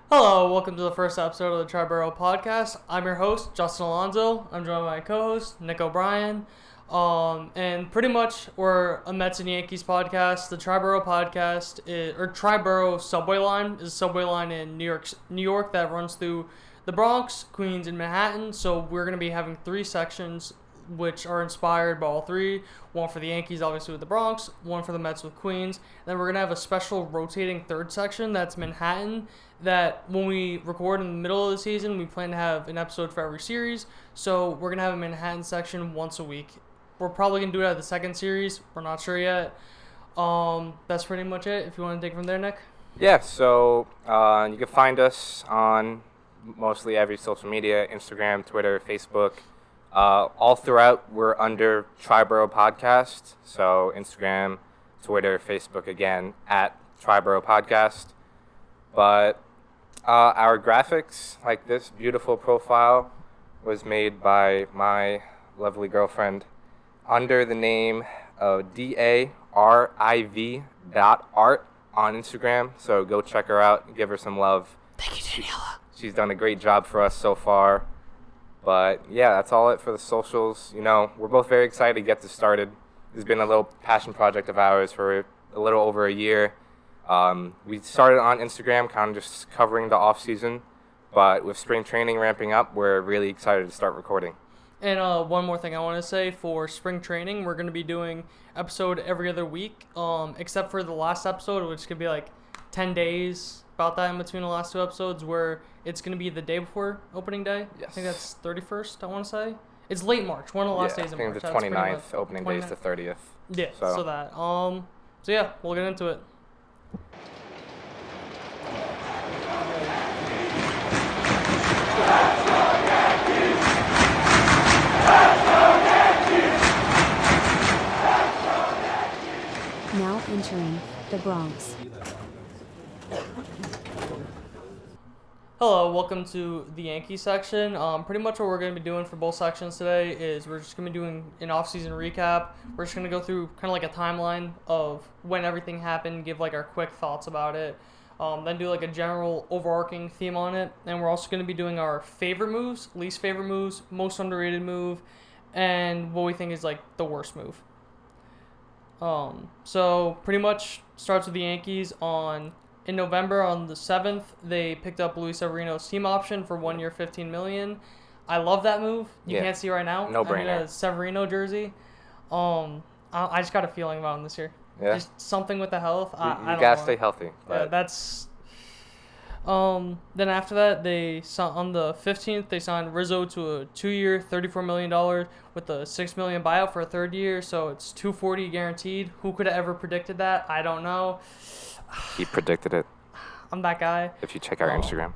Hello, welcome to the first episode of the Triboro Podcast. I'm your host, Justin Alonso. I'm joined by my co-host, Nick O'Brien. And pretty much we're a Mets and Yankees podcast. The Triboro Podcast, Triboro subway line is a subway line in New York that runs through the Bronx, Queens, and Manhattan. So we're going to be having three sections which are inspired by all three. One for the Yankees, obviously, with the Bronx. One for the Mets with Queens. Then we're going to have a special rotating third section that's Manhattan, that when we record in the middle of the season, we plan to have an episode for every series. So we're going to have a Manhattan section once a week. We're probably going to do it at the second series. We're not sure yet. That's pretty much it. If you want to take it from there, Nick. Yeah, so you can find us on mostly every social media, Instagram, Twitter, Facebook. All throughout, we're under Triboro Podcast. So Instagram, Twitter, Facebook again, at Triboro Podcast. But our graphics, like this beautiful profile, was made by my lovely girlfriend under the name of Dariv.art on Instagram. So go check her out, give her some love. Thank you, Daniella. She's done a great job for us so far. But yeah, that's all it for the socials. You know, we're both very excited to get this started. It's been a little passion project of ours for a little over a year. We started on Instagram, kind of just covering the offseason. But with spring training ramping up, we're really excited to start recording. And one more thing I want to say, for spring training, we're going to be doing episode every other week, except for the last episode, which could be like 10 days, about that in between the last two episodes, where it's going to be the day before opening day. Yes. I think that's 31st, I want to say. It's late March, one of the last days of March. I think the 29th, opening day is the 30th. Yeah, so that. So yeah, we'll get into it. Now entering the Bronx. Hello, welcome to the Yankee section. Pretty much what we're going to be doing for both sections today is we're just going to be doing an off-season recap. We're just going to go through kind of like a timeline of when everything happened, give like our quick thoughts about it, then do like a general overarching theme on it. And we're also going to be doing our favorite moves, least favorite moves, most underrated move, and what we think is like the worst move. So pretty much starts with the Yankees in November on the 7th, they picked up Luis Severino's team option for 1 year, $15 million. I love that move. You can't see right now. No brainer. I'm in a Severino jersey. I just got a feeling about him this year. Yeah. Just something with the health. You gotta stay healthy. Yeah, that's. Then after that, on the 15th, they signed Rizzo to a 2-year, $34 million with a $6 million buyout for a third year. So it's $240 guaranteed. Who could have ever predicted that? I don't know. He predicted it. I'm that guy. If you check our Instagram.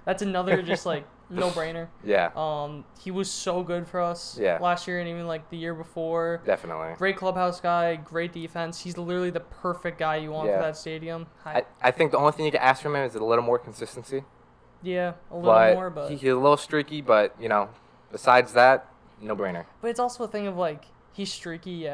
That's another just like no-brainer. Yeah. He was so good for us last year and even like the year before. Definitely. Great clubhouse guy, great defense. He's literally the perfect guy you want for that stadium. I think the only thing you can ask from him is a little more consistency. Yeah, a little more, but he's a little streaky, but you know, besides that, no-brainer. But it's also a thing of like he's streaky,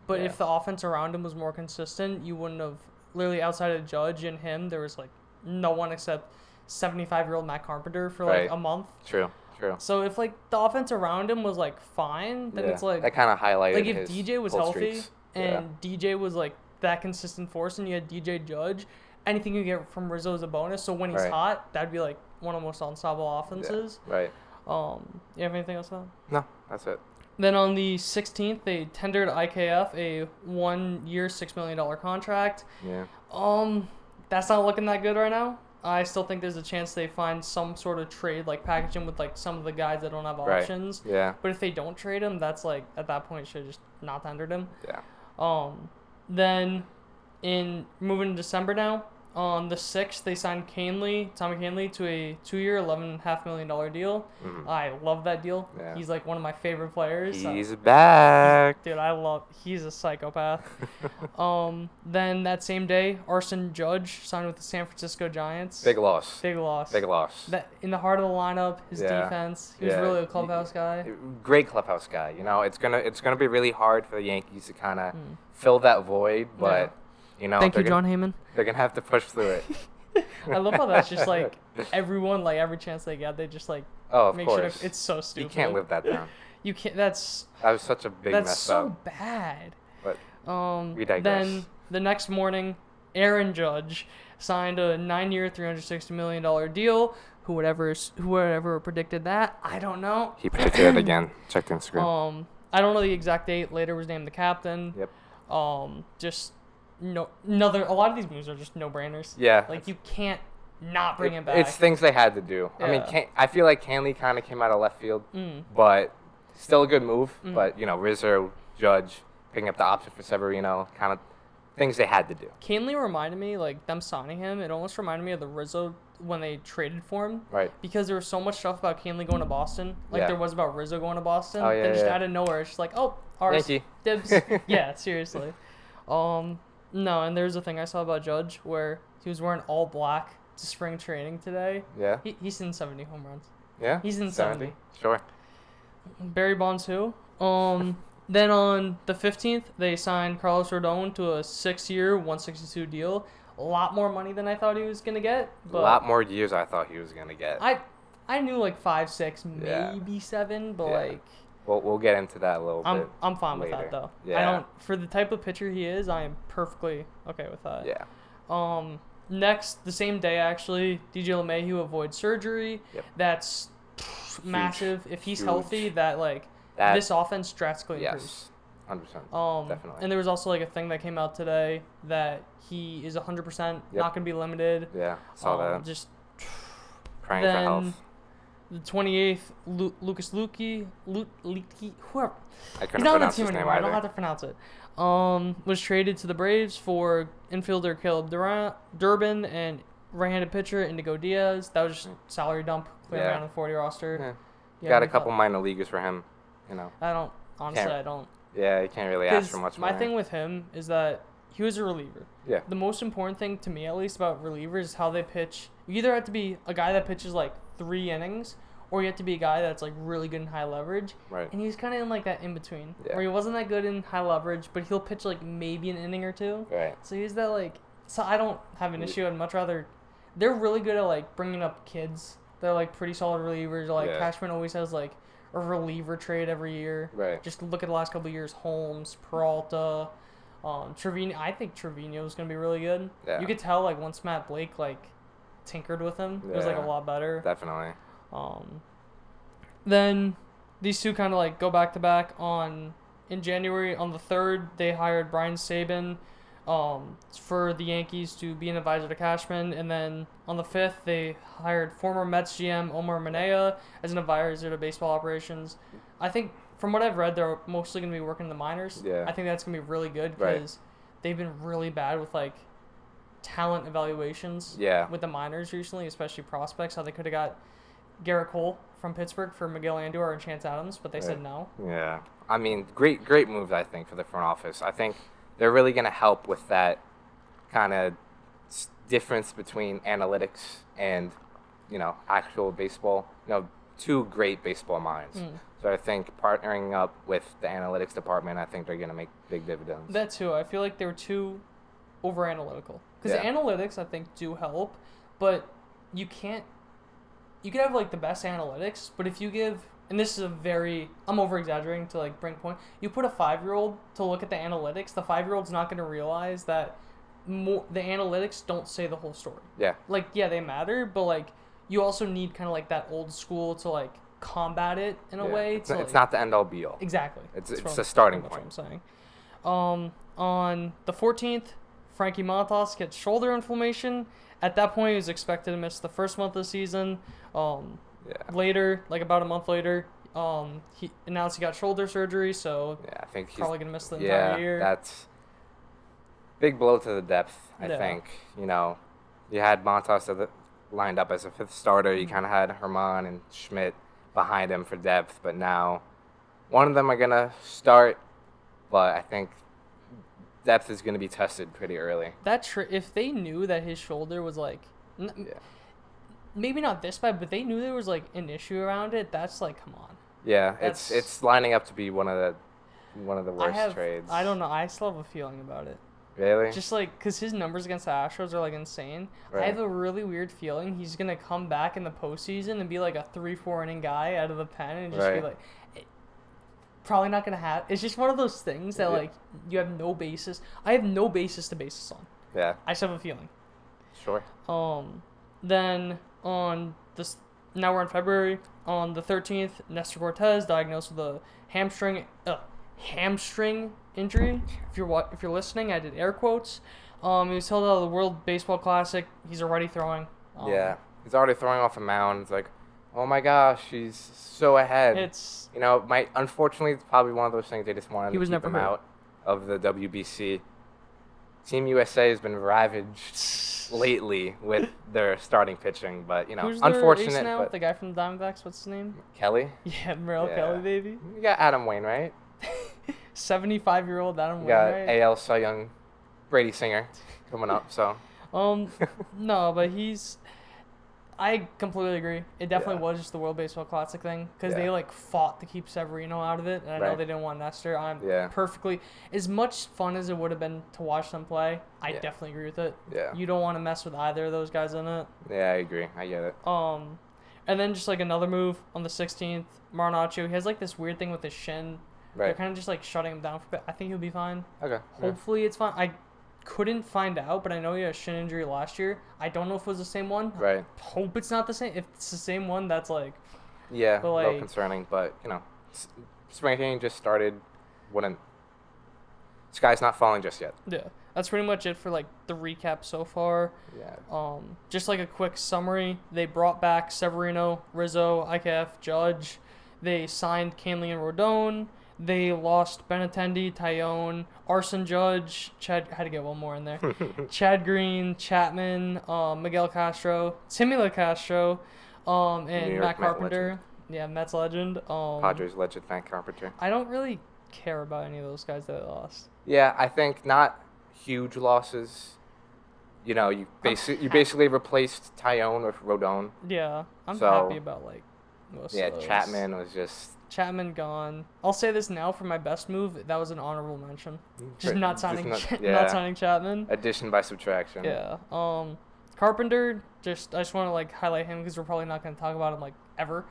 but if the offense around him was more consistent, you wouldn't have. Literally outside of Judge and him, there was like no one except 75-year-old Matt Carpenter for like a month. True. So if like the offense around him was like fine, then it's like that kind of highlighted like if his DJ was cold healthy streaks. and DJ was like that consistent force, and you had DJ Judge, anything you get from Rizzo is a bonus. So when he's hot, that'd be like one of the most unstoppable offenses. Yeah. Right. You have anything else on? No, that's it. Then on the 16th, they tendered IKF a 1 year, $6 million contract. Yeah. That's not looking that good right now. I still think there's a chance they find some sort of trade, like package him with like some of the guys that don't have options. Yeah. But if they don't trade him, that's like at that point should have just not tendered him. Yeah. Then in moving to December now, on the 6th, they signed Tommy Canley, to a 2-year, $11.5 million deal. Mm-hmm. I love that deal. Yeah. He's like one of my favorite players. He's back. Dude, he's a psychopath. Then that same day, Arson Judge signed with the San Francisco Giants. Big loss. That in the heart of the lineup, his defense, he was really a clubhouse guy. Great clubhouse guy. You know, it's gonna be really hard for the Yankees to kind of fill that void, but you know, Thank you, John Heyman. They're gonna have to push through it. I love how that's just like everyone, like every chance they get, they just like Oh, of make course. sure it's so stupid. You can't live that down. You can't. That was such a big That's mess so up. bad. But we digress. Then the next morning, Aaron Judge signed a 9-year, $360 million deal. Whoever predicted that, I don't know. He predicted it again. Checked Instagram. I don't know the exact date. Later was named the captain. Yep. Just no. Another. A lot of these moves are just no-brainers. Yeah. Like you can't not bring him back. It's things they had to do. Yeah. I mean, I feel like Canley kind of came out of left field, but still a good move. But Rizzo, Judge, picking up the option for Severino, kind of things they had to do. Canley reminded me, like, them signing him, it almost reminded me of the Rizzo when they traded for him. Right. Because there was so much stuff about Canley going to Boston. Like, there was about Rizzo going to Boston. Oh, yeah, then just yeah. out of nowhere, it's just like, oh, ours. Yankee. Dibs. Yeah, seriously. No, and there's a thing I saw about Judge where he was wearing all black to spring training today. Yeah. He's in 70 home runs. Yeah. He's in 70. Sure. Barry Bonds who? Then on the 15th, they signed Carlos Rodon to a 6-year, $162 deal. A lot more money than I thought he was going to get. But a lot more years I thought he was going to get. I knew like 5, 6, Yeah. maybe 7, but Yeah. like... We'll get into that a little bit. I'm fine later. with that, though. Yeah. For the type of pitcher he is, I am perfectly okay with that. Yeah. Next, the same day, actually, DJ LeMahieu avoids surgery. Yep. That's massive. If he's Huge. healthy, this offense drastically improves. Yes, 100%. Definitely. And there was also like a thing that came out today that he is 100% not going to be limited. Yeah, saw that. Just praying for health. The 28th, Lucas Luque, whoever. I He's couldn't not on the pronounce team his name anymore. I don't either. have to pronounce it. Was traded to the Braves for infielder Caleb Durbin and right-handed pitcher Indigo Diaz. That was just salary dump, clear around the 40 roster. Yeah. Got a couple minor leaguers for him, I don't. Honestly, I don't. Yeah, you can't really ask for much more. My thing with him is that he was a reliever. Yeah. The most important thing to me, at least, about relievers is how they pitch. You either have to be a guy that pitches like 3 innings, or you have to be a guy that's like really good in high leverage. Right. And he's kind of in like that in between, Yeah. where he wasn't that good in high leverage, but he'll pitch like maybe an inning or 2. Right. So he's that like. So I don't have an issue. I'd much rather. They're really good at like bringing up kids. They're like pretty solid relievers. Like Cashman always has like a reliever trade every year. Right. Just look at the last couple of years. Holmes, Peralta, Trevino. I think Trevino is gonna be really good. Yeah. You could tell like once Matt Blake like tinkered with him, it was like a lot better. Definitely. Then these two kind of like go back to back in January. On the 3rd, they hired Brian Sabin for the Yankees to be an advisor to Cashman, and then on the 5th, they hired former Mets GM Omar Minaya as an advisor to baseball operations. I think from what I've read, they're mostly going to be working in the minors. Yeah. I think that's going to be really good because they've been really bad with like talent evaluations with the minors recently, especially prospects. How they could have got Garrett Cole from Pittsburgh for Miguel Andujar and Chance Adams, but they said no. Yeah. I mean, great move, I think, for the front office. I think they're really going to help with that kind of difference between analytics and, actual baseball. Two great baseball minds. So I think partnering up with the analytics department, I think they're going to make big dividends. That too. I feel like they were too over-analytical. Because the analytics, I think, do help, but you can't... You could have, like, the best analytics, but if you give... And this is I'm over-exaggerating to, like, bring point. You put a 5-year-old to look at the analytics, the 5-year-old's not going to realize that the analytics don't say the whole story. Yeah. Like, yeah, they matter, but, like, you also need kind of, like, that old school to, like, combat it in a way. It's not the end-all, be-all. Exactly. It's a starting point. That's what I'm saying. On the 14th, Frankie Montas gets shoulder inflammation. At that point, he was expected to miss the first month of the season. Later, like about a month later, he announced he got shoulder surgery, so I think he's probably going to miss the entire year. That's big blow to the depth, I think. You had Montas lined up as a 5th starter. You kind of had Herman and Schmidt behind him for depth, but now one of them are going to start, but I think depth is going to be tested pretty early. If they knew that his shoulder was like... Maybe not this bad, but they knew there was like an issue around it. That's like, come on. Yeah, it's lining up to be one of the worst trades. I don't know. I still have a feeling about it. Really? Just like, because his numbers against the Astros are like insane. Right. I have a really weird feeling he's going to come back in the postseason and be like a 3-4 inning guy out of the pen and just be Right. like, probably not going to have. It's just one of those things that Yeah. like you have no basis. I have no basis to base this on. Yeah. I just have a feeling. Sure. Then on this, now we're in February. On the 13th, Nestor Cortez diagnosed with a hamstring injury. If you're listening, I did air quotes. He was held out of the World Baseball Classic. He's already throwing. Yeah. He's already throwing off a mound. It's like, oh my gosh, he's so ahead. It's Unfortunately, it's probably one of those things they just wanted He to was keep never him hurt. out of the WBC. Team USA has been ravaged lately with their starting pitching, but who's their unfortunate. ace now? But The guy from the Diamondbacks. What's his name? Kelly. Yeah, Merrill Yeah. Kelly, baby. You got Adam Wainwright. 75-year-old Adam You got Wainwright. AL Cy Young, Brady Singer coming up. So No, but I completely agree. It definitely Yeah. was just the World Baseball Classic thing because they Yeah. like fought to keep Severino out of it, and I know Right. they didn't want Nestor. I'm Yeah. perfectly as much fun as it would have been to watch them play. I Yeah. definitely agree with it. Yeah. You don't want to mess with either of those guys in it. Yeah, I agree. I get it. And then just like another move on the 16th, Marinaccio. He has like this weird thing with his shin. They're Right. kind of just like shutting him down for a bit. I think he'll be fine. Okay. Yeah. Hopefully it's fine. I couldn't find out, but I know he had a shin injury last year. I don't know if it was the same one. Right. Hope it's not the same. If it's the same one, that's like Yeah. But, a little like- concerning, but spring training just started. Sky's not falling just yet. yeah. That's pretty much it for like the recap so far. Yeah. Just like a quick summary, they brought back Severino, Rizzo, IKF, Judge. They signed Canley and Rodon. They lost Benintendi, Tyone, Arson Judge, Chad. I had to get one more in there. Chad Green, Chapman, Miguel Castro, Timula Castro, and New York Matt Met Carpenter. legend. Yeah, Mets legend. Padres legend Matt Carpenter. I don't really care about any of those guys that they lost. Yeah, I think not huge losses. You basically replaced Tyone with Rodon. Yeah, I'm So, happy about like most Yeah, of those. Chapman was just Chapman gone. I'll say this now for my best move. That was an honorable mention. Just Right, not just signing, not- not signing Chapman. addition by subtraction. Yeah. Carpenter. I just want to like highlight him because we're probably not gonna talk about him like ever.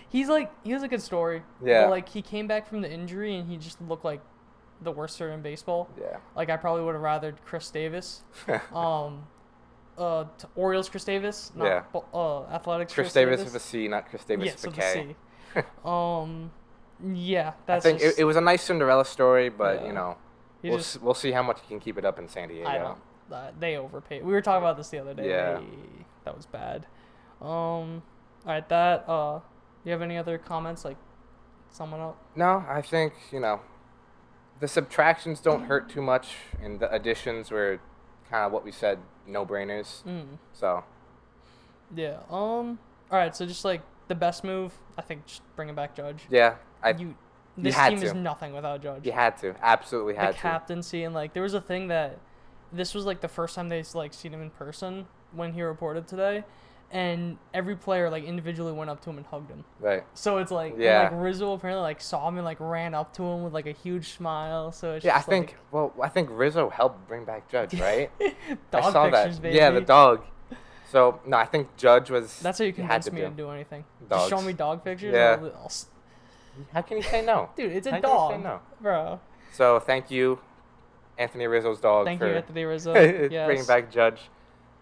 He has a good story. Yeah. But, like he came back from the injury and he just looked like the worst hitter in baseball. Yeah. Like I probably would have rathered Chris Davis. Orioles Chris Davis. Not, Yeah. Athletics Chris Davis with a C, not Chris Davis Yes, with a with a K. C. Yeah, I that's think just, it was a nice Cinderella story, but Yeah. He we'll just- we'll see how much he can keep it up in San Diego. I don't. They overpaid. We were talking about this the other day. Yeah. That was bad. All right. That. You have any other comments? Like, someone else? No, I think the subtractions don't hurt too much, and the additions were kind of what we said, no-brainers. So Yeah. All right. So just like the best move, I think just bringing back Judge. yeah, This had team is to. nothing without Judge. you had to, absolutely The had to. captaincy and like there was a thing that this was like the first time they like seen him in person when he reported today, and every player like individually went up to him and hugged him. Right. So it's like Yeah. and, like Rizzo apparently like saw him and like ran up to him with like a huge smile. So it's Yeah, just, I think Rizzo helped bring back Judge, right? dog I saw pictures, that. baby. Yeah, the dog. So no, I think Judge was. That's how you he had convince me to do anything. Dogs. Just show me dog pictures. Yeah. How can you say no? Dude, it's a How can you dog, say no? bro. So thank you, Anthony Rizzo's dog, Thank for you, Anthony Rizzo. bringing Yes. back Judge.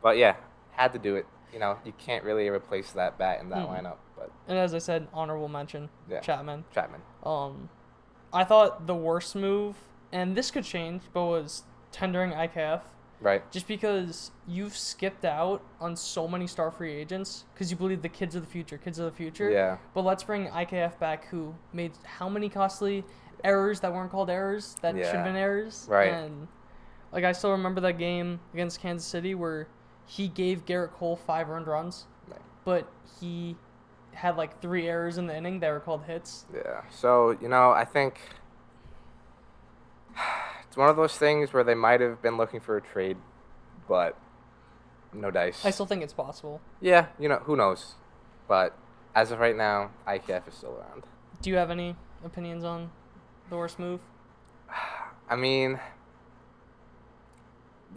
But yeah, had to do it. You can't really replace that bat in that lineup. But And as I said, honorable mention, Yeah. Chapman. Chapman. I thought the worst move, and this could change, but was tendering IKF. Right. Just because you've skipped out on so many star free agents because you believe the kids are the future. Yeah. But let's bring IKF back, who made how many costly errors that weren't called errors that should Yeah. have been errors. Right. And like I still remember that game against Kansas City where he gave Garrett Cole 5 earned runs, Right. but he had like 3 errors in the inning that were called hits. Yeah. So I think it's one of those things where they might have been looking for a trade, but no dice. I still think it's possible. Yeah. Who knows? But as of right now, IKF is still around. Do you have any opinions on the worst move? I mean,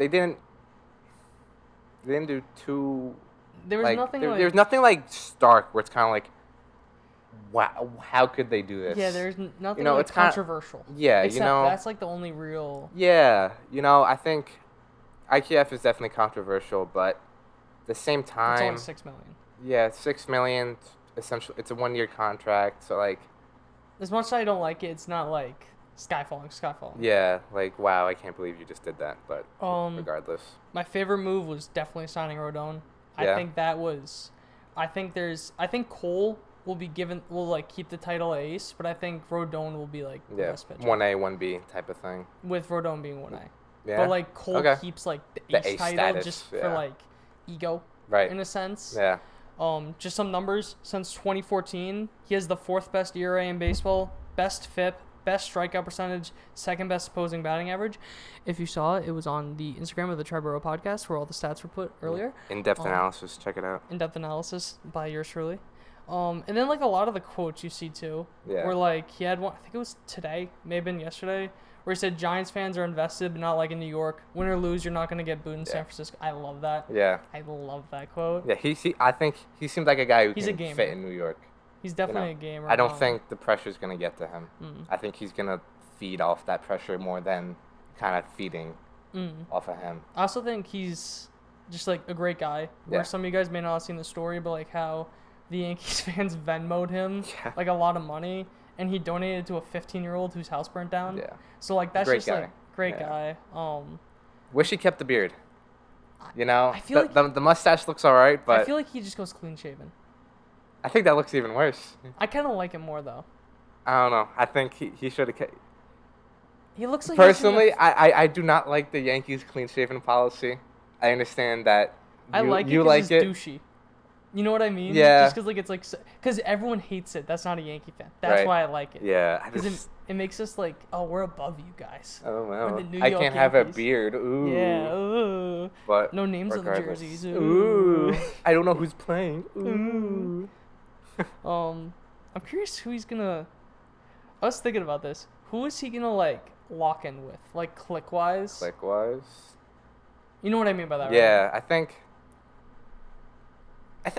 they didn't do too. There was nothing like. There's nothing like stark where it's kind of like, wow, how could they do this? Yeah, there's nothing You know, like it's kinda- controversial. Yeah, Except you know. that's like the only real. Yeah, you know, I think IKF is definitely controversial, but at the same It's time, only $6 million. yeah, $6 million. Essentially, it's a 1-year contract, so like, As much as I don't like it, it's not like sky falling. yeah, like wow, I can't believe you just did that. But regardless, My favorite move was definitely signing Rodon. Yeah. I think that was. I think Cole will like keep the title ace, but I think Rodon will be like the yeah, best pitcher. 1A, 1B type of thing. With Rodon being 1A. Yeah, But like Cole Okay. keeps like the The ace ace title status, just yeah. for like ego Right. in a sense. Yeah. Just some numbers. Since 2014, he has the 4th best ERA in baseball, best FIP, best strikeout percentage, 2nd best opposing batting average. If you saw it, it was on the Instagram of the Triboro Podcast where all the stats were put earlier. In-depth analysis. Check it out. In-depth analysis by yours truly. And then like a lot of the quotes you see too, Yeah. where like he had one. I think it was today, may have been yesterday, where he said Giants fans are invested, but not like in New York. Win or lose, you're not gonna get booed in San Francisco. I love that. Yeah. I love that quote. Yeah. I think he seems like a guy who He's a can gamer. fit in New York. He's definitely a gamer. I don't think the pressure's gonna get to him. Mm. I think he's gonna feed off that pressure more than kind of feeding off of him. I also think he's just like a great guy. Where Yeah. some of you guys may not have seen the story, but like how the Yankees fans Venmo'd him Yeah. like a lot of money, and he donated to a 15-year-old whose house burnt down. Yeah. So like that's Great just guy. like great Yeah. guy. Wish he kept the beard. You know, I feel the mustache looks all right, but I feel like he just goes clean shaven. I think that looks even worse. I kind of like him more though. I don't know. I think he should have kept. He looks like Personally, I do not like the Yankees clean shaven policy. I understand that. I like it you 'cause like it's it. douchey. You know what I mean? Yeah. Just because like it's like because everyone hates it. That's not a Yankee fan. That's Right. why I like it. Yeah. Because it makes us like, oh, we're above you guys. Oh We're well. the New I York can't have a Yankees. beard. Ooh. Yeah. Ooh. But No names on the regardless. jerseys. Ooh. Ooh. I don't know who's playing. Ooh. I'm curious who he's gonna. I was thinking about this. Who is he gonna like lock in with, like click wise? Click wise. You know what I mean by that, right? Yeah, I think.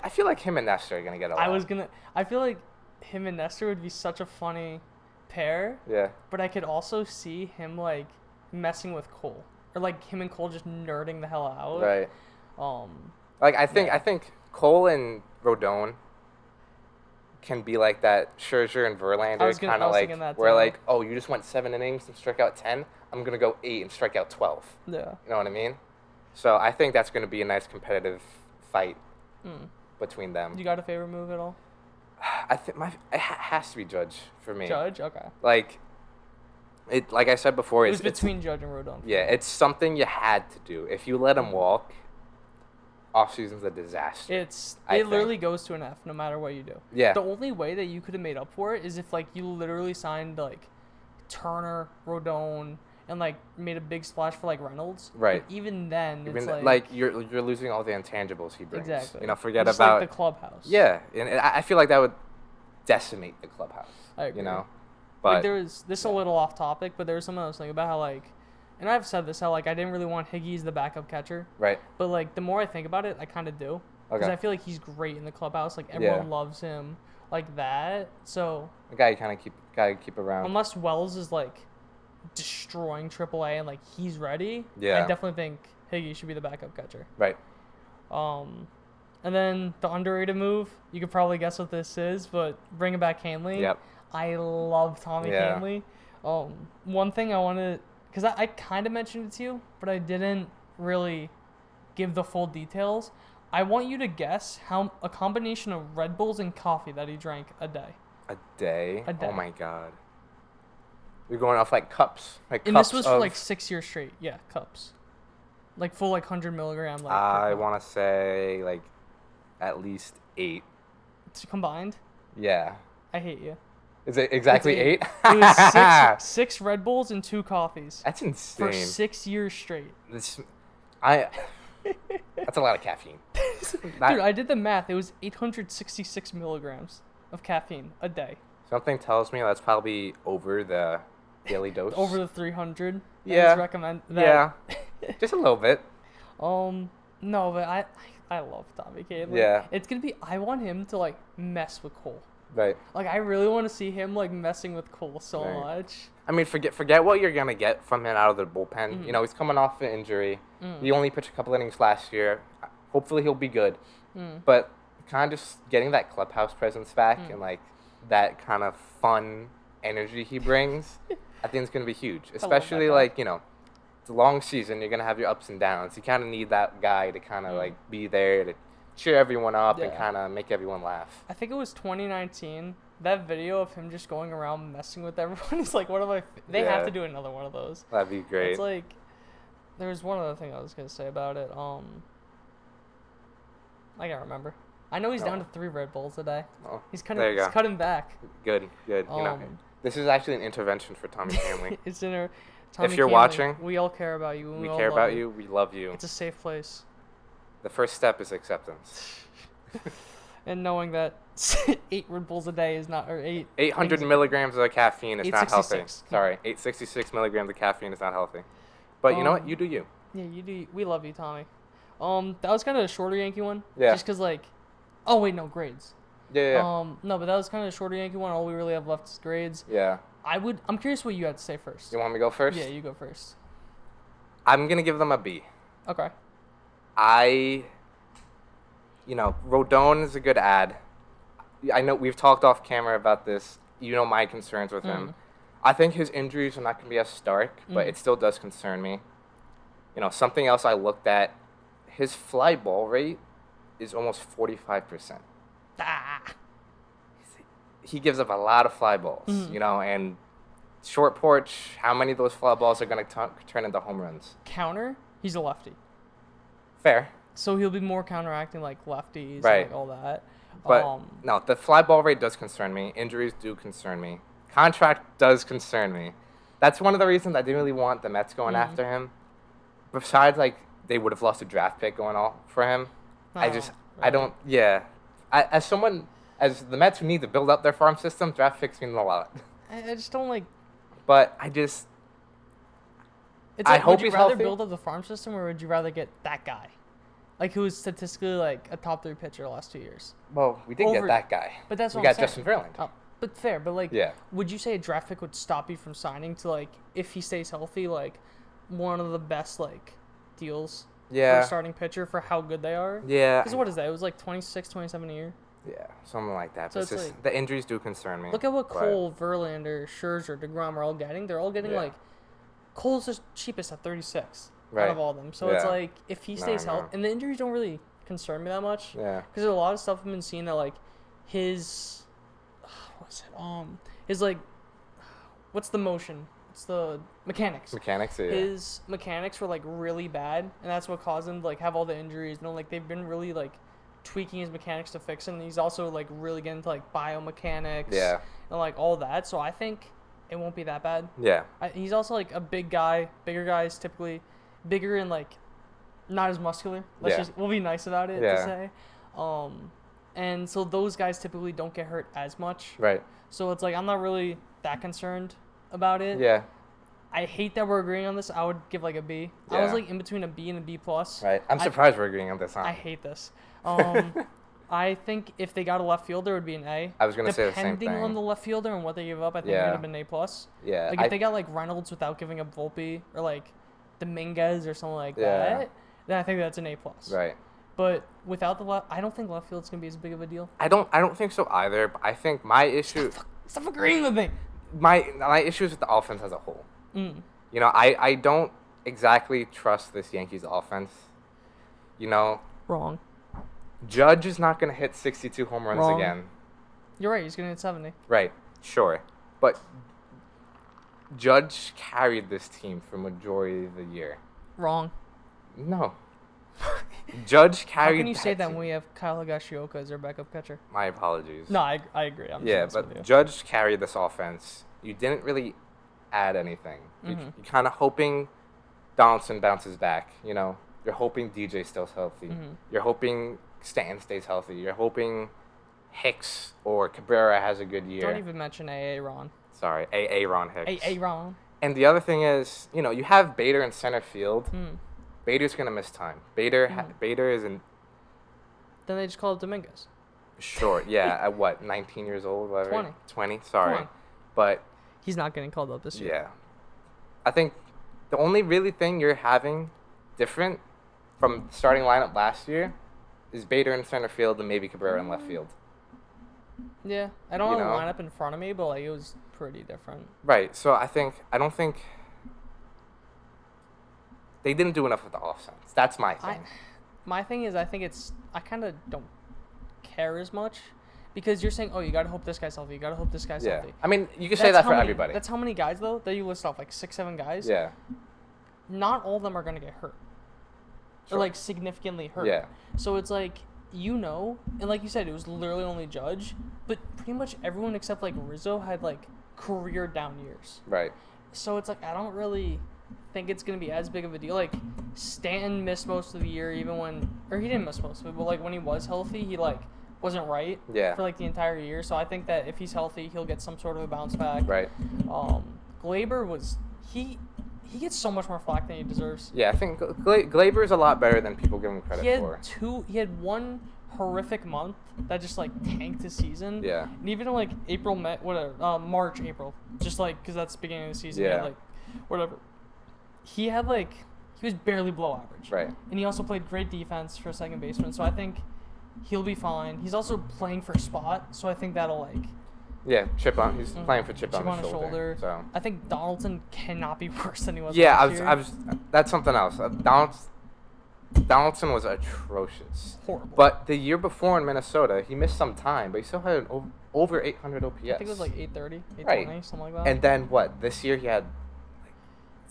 I feel like him and Nestor are gonna get along. I feel like him and Nestor would be such a funny pair, Yeah. but I could also see him like messing with Cole, or like him and Cole just nerding the hell out. Right. Like I think Cole and Rodon can be like that Scherzer and Verlander kind I of was like thinking that where too. like, oh, you just went 7 innings and struck out 10. I'm gonna go 8 and strike out 12. Yeah. You know what I mean? So I think that's gonna be a nice competitive fight between them. You got a favorite move at all? I think it has to be Judge for me. Judge? Okay. Like I said before, It was it's between Judge and Rodon. yeah, it's something you had to do. If you let him walk, offseason's a disaster. It I literally goes to an F no matter what you do. Yeah. The only way that you could have made up for it is if like you literally signed like Turner, Rodon, and like made a big splash for like Reynolds. Right. But even then, it's Like you're losing all the intangibles he brings. exactly. You know, forget Just about like the clubhouse. yeah, and I feel like that would decimate the clubhouse. I agree. You know, Like but this is a little off topic, but there was something I was thinking about how like, and I've said this how like I didn't really want Higgy as the backup catcher, right. but like the more I think about it, I kind of do. Because Okay. I feel like he's great in the clubhouse. Like everyone Yeah. loves him like that. So A guy you kind of keep around. unless Wells is like destroying AAA and like he's ready, Yeah. I definitely think Higgy should be the backup catcher. Right. And then the underrated move, you could probably guess what this is, but bringing back Hanley. Yep. I love Tommy Yeah. Hanley. One thing I wanted, because I kind of mentioned it to you, but I didn't really give the full details. I want you to guess how a combination of Red Bulls and coffee that he drank a day. A day. A day. Oh my God. You're going off like cups. Like And cups this was for of, like 6 years straight. Yeah, cups. Like full like 100 milligram. Like I per cup. want to say like at least 8. It's combined. Yeah. I hate you. Is it exactly It's 8? It was six Red Bulls and 2 coffees That's insane. for 6 years straight. That's a lot of caffeine. Dude, I did the math. It was 866 milligrams of caffeine a day. Something tells me that's probably over the daily dose. Over the 300. that Yeah. is recommend. Yeah. Just a little bit. No, but I love Tommy Kahlin. Yeah. It's gonna be. I want him to like mess with Cole. Right. Like I really want to see him like messing with Cole so Right. much. I mean, forget what you're gonna get from him out of the bullpen. You know, he's coming off an injury. He only pitched a couple innings last year. Hopefully, he'll be good. But kind of just getting that clubhouse presence back and like that kind of fun energy he brings, I think it's gonna be huge. Especially guy. like it's a long season. You're gonna have your ups and downs. You kind of need that guy to kind of like be there to cheer everyone up and kind of make everyone laugh. I think it was 2019. That video of him just going around messing with everyone is like one of my. They have to do another one of those. That'd be great. It's like, there's one other thing I was gonna say about it. I can't remember. I know he's down to 3 Red Bulls a day. Oh, He's cutting back. Good. This is actually an intervention for Tommy Kahlin. It's in our. Tommy If you're Kahlin, watching, we all care about you. we all care love about you. We love you. It's a safe place. The first step is acceptance. And knowing that 8 Red Bulls a day is not, or 800 milligrams of caffeine is not healthy. 866. Sorry, 866 milligrams of caffeine is not healthy. But you know what? You do you. Yeah, you do. We love you, Tommy. That was kind of a shorter Yankee one. Yeah. Just because, like, oh wait, no grades. Yeah. No, but that was kind of a shorter Yankee one. All we really have left is grades. Yeah. I'm curious what you had to say first. You want me to go first? Yeah, you go first. I'm gonna give them a B. Okay. Rodon is a good ad. I know we've talked off camera about this. You know my concerns with him. I think his injuries are not going to be as stark, but it still does concern me. Something else I looked at, his fly ball rate is almost 45%. He gives up a lot of fly balls, and short porch, how many of those fly balls are going to turn into home runs? Counter, he's a lefty. Fair. So he'll be more counteracting like lefties Right. and like all that. But no, the fly ball rate does concern me. Injuries do concern me. Contract does concern me. That's one of the reasons I didn't really want the Mets going after him. Besides, like, they would have lost a draft pick going all for him. I don't, as the Mets who need to build up their farm system, draft picks mean a lot. I just don't like. But I just. It's like, I hope would you he's rather healthy. build up the farm system, or would you rather get that guy, like who was statistically like a top 3 pitcher the last 2 years? Well, we did get that guy. But that's we what got I'm saying. Justin Verlander. Oh, but fair. But like, Yeah. would you say a draft pick would stop you from signing to like, if he stays healthy, like one of the best like deals for a starting pitcher for how good they are? Yeah. Because what is that? It was like 26, 27 a year. Yeah, something like that. So But it's like- the injuries do concern me. Look at what but- Cole, Verlander, Scherzer, DeGrom are all getting. They're all getting like, Cole's the cheapest at 36 out of all of them. So it's Yeah. like, if he stays healthy, and the injuries don't really concern me that much. Yeah. Because there's a lot of stuff I've been seeing that like his, his like, what's the motion? It's the mechanics. Mechanics, yeah. His mechanics were like really bad, and that's what caused him to like have all the injuries. Like they've been really like tweaking his mechanics to fix him. And he's also like really getting into like biomechanics. Yeah. And like all that. So I think it won't be that bad. Yeah. He's also like a big guy. Bigger guys typically bigger and like not as muscular. We'll be nice about it to say. And so those guys typically don't get hurt as much. Right. So it's like I'm not really that concerned about it. Yeah. I hate that we're agreeing on this. I would give like a B. I was Yeah. like in between a B and a B plus. Right. I'm surprised we're agreeing on this, huh? I hate this. I think if they got a left fielder, it would be an A. I was gonna say the same Depending thing. on the left fielder and what they give up, I think it would have been A plus. Yeah. Like if they got like Reynolds without giving up Volpe or like Dominguez or something like Yeah. that, then I think that's an A plus. Right. But without the left, I don't think left field's gonna be as big of a deal. I don't think so either. But I think my issue, Stop agreeing with me. my issue is with the offense as a whole. I don't exactly trust this Yankees offense. Wrong. Judge is not going to hit 62 home runs Wrong. again. You're right. He's gonna hit 70. Right, sure. But Judge carried this team for majority of the year. Wrong. No. Judge How carried can you say that team. when we have Kyle Higashioka as our backup catcher? My apologies. No, I agree. I'm Yeah, just messing with but you. Judge carried this offense. You didn't really add anything. You're kind of hoping Donaldson bounces back. You're hoping DJ stays healthy. You're hoping Stanton stays healthy. You're hoping Hicks or Cabrera has a good year. Don't even mention AA Ron. Sorry, A. Ron Hicks. AA Ron. And the other thing is, you have Bader in center field, Bader's gonna miss time. Bader is in Then they just call it Dominguez. short. Yeah, at what, 19 years old? Whatever. 20. Sorry, 20. but He's not getting called up this year. yeah, I think the only really thing you're having different from the starting lineup last year is Bader in center field and maybe Cabrera in left field. Yeah, I don't You have the know? lineup in front of me, but like it was pretty different. Right. So I don't think they didn't do enough with the offense. That's my thing. My thing is, I kind of don't care as much because you're saying, oh, you gotta hope this guy's healthy. You gotta hope this guy's Yeah. healthy. I mean, you can say that for everybody. That's how many guys though that you list off, like 6, 7 guys. Yeah. Not all of them are gonna get hurt. Sure. Or like significantly hurt. Yeah. So it's like, and like you said, it was literally only Judge, but pretty much everyone except like Rizzo had like career down years. Right. So it's like I don't really think it's gonna be as big of a deal. Like Stanton missed most of the year, he didn't miss most of it, but like when he was healthy, he like wasn't right Yeah. for like the entire year. So I think that if he's healthy, he'll get some sort of a bounce back. Right. Glaber he gets so much more flack than he deserves. Yeah, I think Glaber is a lot better than people give him credit for. He had one horrific month that just like tanked his season. Yeah. And even in like March, April, just like because that's the beginning of the season. He Yeah. had, like whatever. He was barely below average. Right. And he also played great defense for second baseman, so I think he'll be fine. He's also playing for a spot, so I think that'll like. Yeah, he's playing for chip on his shoulder. So I think Donaldson cannot be worse than he was. yeah, last year. that's something else. Donaldson was atrocious. Horrible. But the year before in Minnesota, he missed some time, but he still had an over 800 OPS. I think it was like 830, 820, Right. something like that. And then what? This year he had.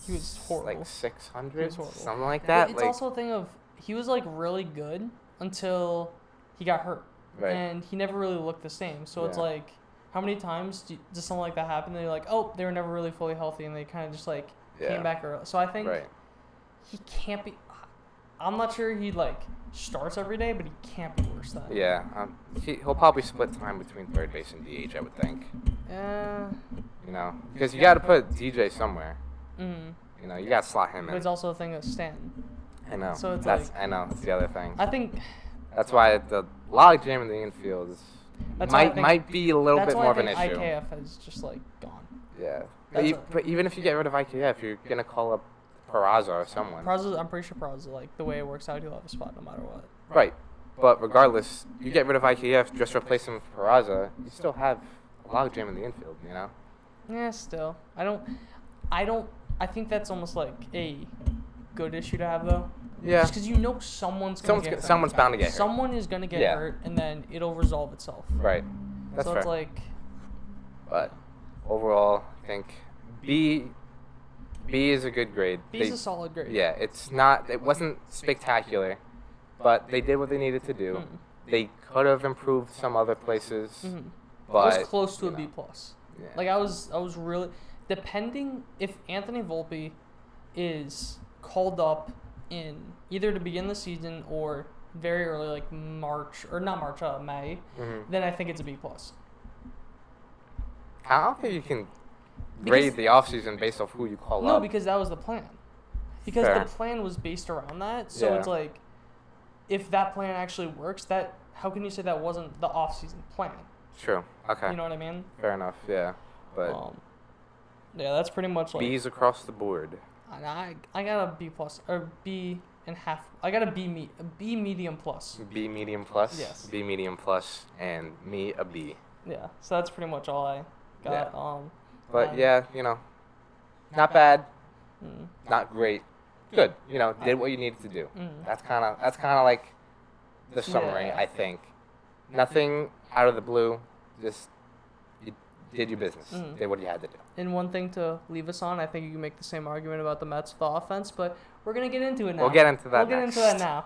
He was horrible. Like 600, He was horrible. something like that. It's like, also a thing of he was like really good until he got hurt, Right. and he never really looked the same. So it's Yeah. like, how many times does something like that happen? And you're like, oh, they were never really fully healthy, and they kind of just like Yeah. came back early. So I think Right. he can't be. I'm not sure he like starts every day, but he can't be worse than. Yeah, he'll probably split time between third base and DH, I would think. You know, because you got to put DJ somewhere. Mm. You know, you got to slot him But in. it's also a thing of Stanton. I know. So it's I know. That's the other thing. I think That's why the log jam in the infield might be a little bit more of an issue. That's why I think IKF has just like gone. Yeah. That's But even if you get rid of IKF, you're gonna call up Peraza or someone. I'm pretty sure Peraza, like the way it works out, he'll have a spot no matter what. Right. But regardless, you get rid of IKF, just replace him with Peraza, you still have a log jam in the infield, you know? Yeah, still. I think that's almost like a good issue to have though. Yeah. Just because you know someone's bound to get hurt. Someone is gonna get hurt, and then it'll resolve itself. Right. That's so fair. it's like. But overall, I think B is a good grade. B is a solid grade. Yeah, it wasn't spectacular, but they did what they needed to do. They could have improved some other places, but it was close to a B+. Yeah. Like I was really depending if Anthony Volpe is called up in either to begin the season or very early, like May, then I think it's a B+. I don't think you can grade the offseason based off who you call up. No, because that was the plan. Because Fair. the plan was based around that. So Yeah. it's like, if that plan actually works, how can you say that wasn't the off-season plan? True. Okay. You know what I mean? Fair enough. Yeah. But yeah, that's pretty much like. B's across the board. I got a B+ or B and half. I got a B medium plus. B medium plus. Yes. B medium plus, and me a B. Yeah. So that's pretty much all I got. Yeah. But yeah, you know, not bad, not great, good. You know, did what you needed to do. That's kind of like the summary. Yeah. I think nothing out of the blue, just you did your business, did what you had to do. And one thing to leave us on, I think you can make the same argument about the Mets with the offense, but we're gonna get into it now. We'll get into that. We'll get into that now.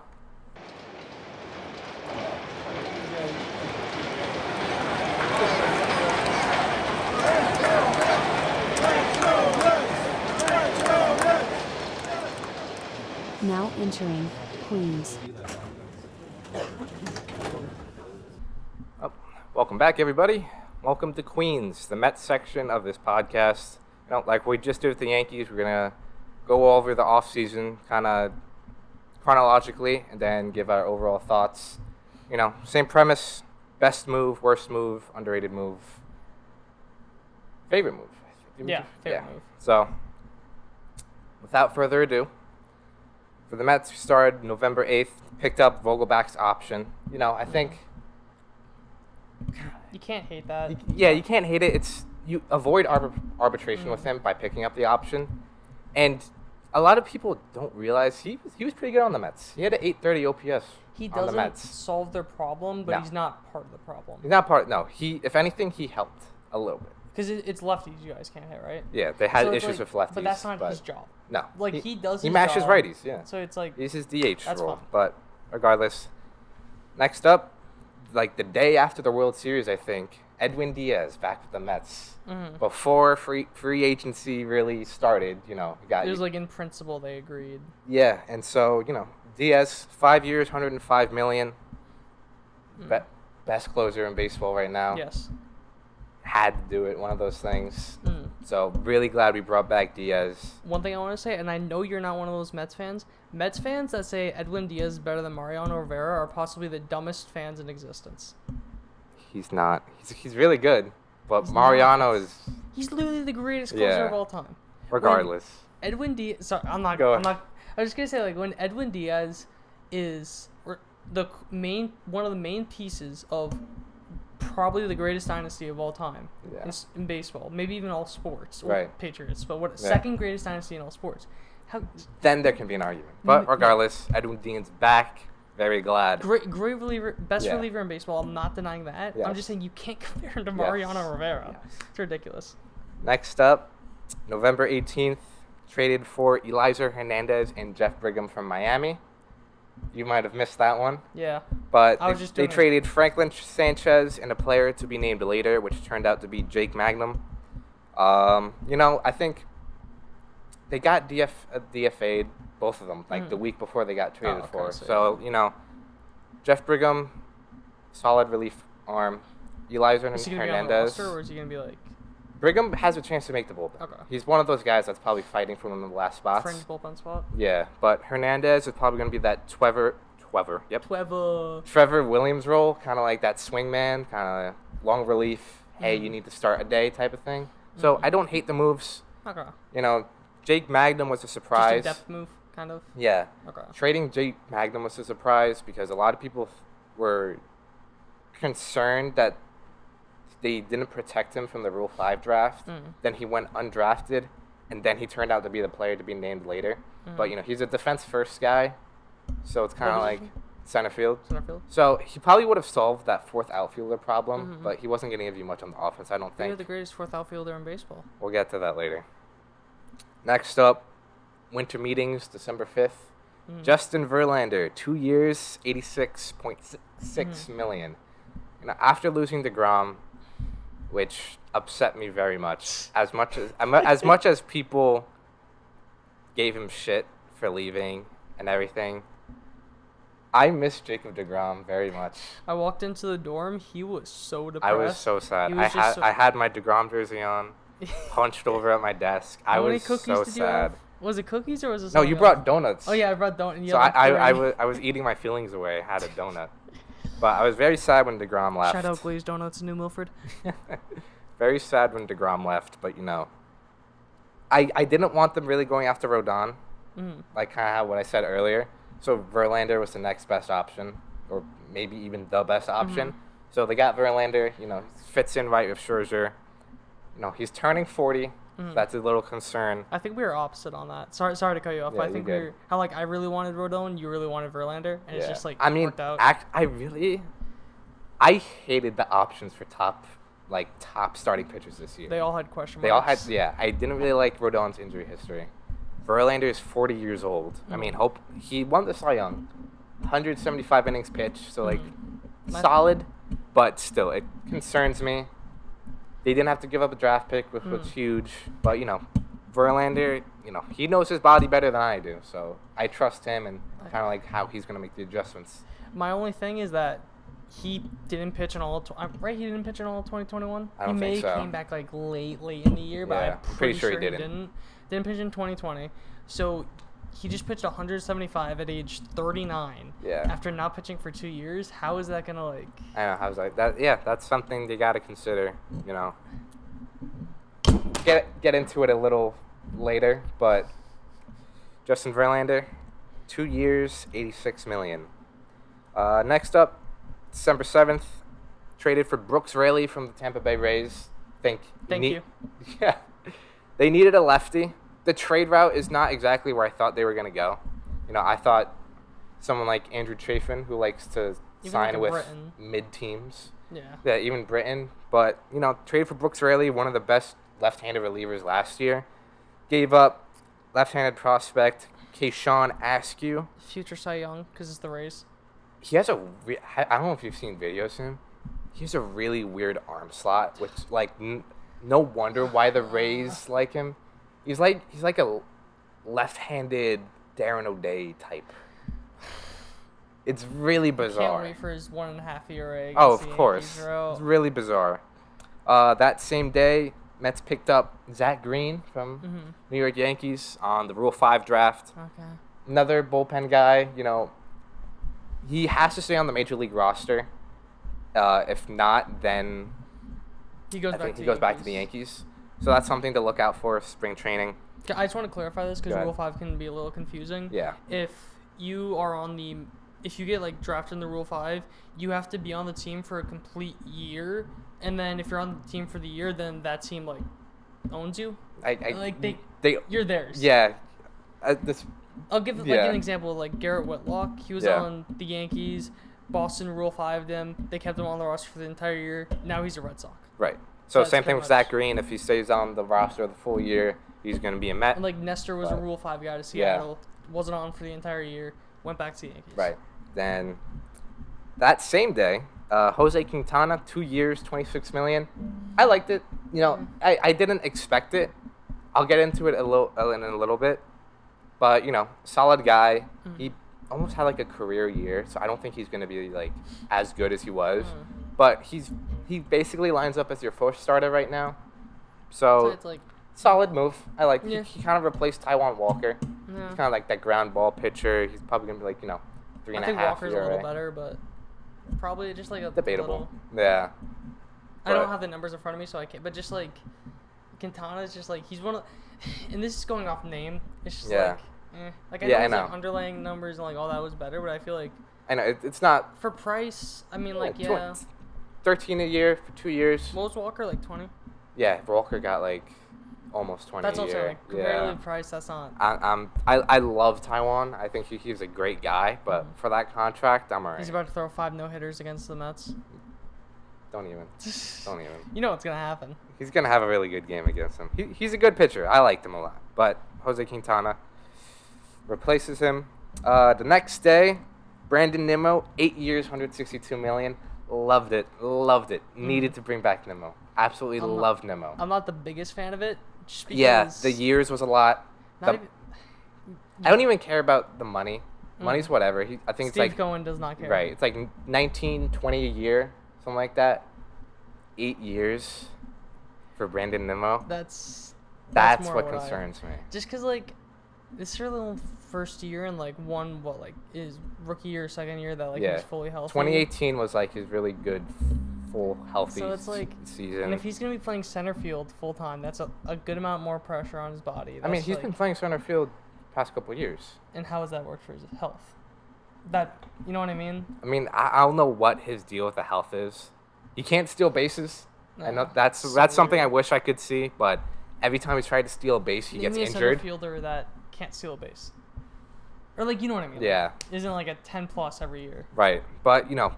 Now entering Queens. Welcome back, everybody. Welcome to Queens, the Mets section of this podcast. You know, like we just did with the Yankees, we're gonna go over the offseason, kind of chronologically and then give our overall thoughts. You know, same premise: best move, worst move, underrated move, favorite move. Favorite move. So, without further ado, for the Mets, we started November 8th, picked up Vogelback's option. You know, I think. You can't hate that. You can't hate it. You avoid arbitration with him by picking up the option, and a lot of people don't realize he was pretty good on the Mets. He had an 830 OPS. He on the doesn't Mets. solve their problem, but No. he's not part of the problem. He's not part. No, if anything, he helped a little bit. Because it's lefties you guys can't hit, right? Yeah, they had So it's issues like- with lefties. But that's not his job. No, Like, he does He his mashes job. righties. Yeah. So it's like, He's his DH That's role. fine. But regardless, next up, like the day after the World Series, I think, Edwin Diaz back with the Mets. Before free agency really started, you know, it was like in principle they agreed. yeah, and so, you know, Diaz, 5 years, $105 million. Best closer in baseball right now. Yes. Had to do it, one of those things. Mm. So really glad we brought back Diaz. One thing I want to say, and I know you're not one of those Mets fans that say Edwin Diaz is better than Mariano Rivera are possibly the dumbest fans in existence. He's not. He's really good, but He's Mariano not. is He's literally the greatest closer Yeah. of all time. regardless. Edwin Diaz. Sorry, I was just gonna say, like, when Edwin Diaz is one of the main pieces of probably the greatest dynasty of all time in baseball, maybe even all sports. Or Right. Patriots, but second greatest dynasty in all sports. Then there can be an argument. But regardless, Edwin Diaz back. Very glad. Great reliever, best Yeah. reliever in baseball. I'm not denying that. Yes. I'm just saying you can't compare him to Mariano Rivera. Yes. It's ridiculous. Next up, November 18th, traded for Eliezer Hernandez and Jeff Brigham from Miami. You might have missed that one. Yeah. But I was just they doing it. traded Franklin Sanchez and a player to be named later, which turned out to be Jake Magnum. You know, I think they got DFA'd, both of them, like the week before they got traded okay, for. so So, you know, Jeff Brigham, solid relief arm. Eliezer Is he gonna be on the Hernandez. roster, or is he gonna be like Brigham has a chance to make the bullpen. Okay. He's one of those guys that's probably fighting for one of the last spots. fringe bullpen spot? Yeah, but Hernandez is probably going to be that Trevor Williams role, kind of like that swing man, kind of long relief. Hey, you need to start a day type of thing. So I don't hate the moves. Okay. You know, Jake Magnum was a Just surprise. a depth move, kind of. Yeah. Okay. Trading Jake Magnum was a surprise because a lot of people were concerned that they didn't protect him from the Rule 5 draft. Then he went undrafted, and then he turned out to be the player to be named later. But, you know, he's a defense-first guy, so it's kind of What like position? center field. Center field. So he probably would have solved that fourth outfielder problem, but he wasn't going to give you much on the offense, I don't You're think. the greatest fourth outfielder in baseball. We'll get to that later. Next up, winter meetings, December 5th. Justin Verlander, 2 years, $86.6 million. You know, after losing DeGrom, which upset me very much, as much as people gave him shit for leaving and everything, I miss Jacob DeGrom very much. I walked into the dorm. He was so depressed. I was so sad. He was just I had my DeGrom jersey on, hunched over at my desk. I How many was cookies so did you have? sad. Was it cookies or was it No, something you else? brought donuts. Oh yeah, I brought donuts. So I was eating my feelings away. I had a donut. But I was very sad when DeGrom left. Shout out Glazed Donuts in New Milford. Very sad when DeGrom left, but, you know, I didn't want them really going after Rodon, like kind of what I said earlier. So Verlander was the next best option, or maybe even the best option. So they got Verlander, you know, fits in right with Scherzer. You know, he's turning 40. That's a little concern. I think we were opposite on that. Sorry to cut you off. Yeah, But I think we you're were good. how like I really wanted Rodon, you really wanted Verlander, and it's just like I mean, worked out. I hated the options for top starting pitchers this year. They all had question marks. They all had, I didn't really like Rodon's injury history. Verlander is 40 years old. I mean, he won the Cy Young, 175 innings pitched, so like solid, but still, it concerns me. They didn't have to give up a draft pick, which was huge, but you know, Verlander, you know, he knows his body better than I do, so I trust him and kind of like how he's gonna make the adjustments. My only thing is that he didn't pitch in all. Right, he didn't pitch in all of 2021. I don't think so. He came back like late in the year, but Yeah, I'm pretty sure he didn't. didn't pitch in 2020. So he just pitched 175 at age 39. Yeah. After not pitching for 2 years, how is that gonna like? I know. I was like that. Yeah, that's something you got to consider. You know. Get into it a little later, but Justin Verlander, 2 years, $86 million. Next up, December 7th, traded for Brooks Raley from the Tampa Bay Rays. Thank you. Yeah, they needed a lefty. The trade route is not exactly where I thought they were gonna go. You know, I thought someone like Andrew Chafin, who likes to sign with mid teams. Yeah, even Britain. But you know, traded for Brooks Raley, one of the best left-handed relievers last year. Gave up left-handed prospect Keyshawn Askew. Future Cy Young, because it's the Rays. He has I don't know if you've seen videos of him. He has a really weird arm slot, which like no wonder why the Rays like him. He's like a left-handed Darren O'Day type. It's really bizarre. Can't wait for his 1.5 ERA. Oh, of course. It's really bizarre. That same day, Mets picked up Zach Green from New York Yankees on the Rule 5 draft. Okay. Another bullpen guy. You know, he has to stay on the Major League roster. If not, then he goes back to the Yankees. So that's something to look out for spring training. I just want to clarify this because Rule 5 can be a little confusing. Yeah. If you get like drafted in the Rule 5, you have to be on the team for a complete year, and then if you're on the team for the year, then that team like owns you. You're theirs. Yeah. I'll give like an example of like Garrett Whitlock. He was on the Yankees. Boston Rule 5'd him. They kept him on the roster for the entire year. Now he's a Red Sox. Right. So same thing with Zach Green. If he stays on the roster the full year, he's going to be a Met. And like Nestor was a Rule 5 guy to Seattle. Wasn't on for the entire year. Went back to the Yankees. Right. Then that same day, Jose Quintana, 2 years, $26 million. I liked it. You know, I didn't expect it. I'll get into it in a little bit. But, you know, solid guy. He almost had like a career year, so I don't think he's going to be like as good as he was. But he basically lines up as your first starter right now. So it's like solid move. I like he kind of replaced Taijuan Walker. Yeah. He's kind of like that ground ball pitcher. He's probably going to be like, you know, 3.5. I think Walker's a little better, but probably just like a debatable. Little, yeah. I don't have the numbers in front of me, so I can't. But just like Quintana is just like he's one of, and this is going off name. It's just like I know. Like underlying numbers and like all that was better, but I feel like I know it's not for price. I mean, 13 a year for 2 years. What was Walker like 20? Yeah, Walker got like almost 20 that's a year. That's also comparative price. That's not. I love Taijuan. I think he's a great guy, but for that contract, I'm alright. He's about to throw 5 no-hitters against the Mets. Don't even. You know what's gonna happen. He's gonna have a really good game against him. He's a good pitcher. I liked him a lot. But Jose Quintana replaces him. The next day, Brandon Nimmo, 8 years, $162 million. Loved it. Needed to bring back Nimmo. Absolutely loved Nimmo. I'm not the biggest fan of it. Just because the years was a lot. I don't even care about the money. Money's whatever. I think Steve it's like Cohen does not care. Right. It's like 19, 20 a year, something like that. 8 years for Brandon Nimmo. That's what concerns me. Just because like this is their little first year and like his rookie year, second year that he's fully healthy. 2018 was like his really good full healthy so it's like season. And if he's gonna be playing center field full time, that's a good amount more pressure on his body. I mean, he's been playing center field past couple of years. And how has that worked for his health? That you know what I mean? I mean, I don't know what his deal with the health is. He can't steal bases. I know that's something I wish I could see, but every time he's tried to steal a base, he gets injured. A center fielder that can't steal a base, or like you know what I mean? Yeah. Isn't like a 10+ every year. Right, but you know,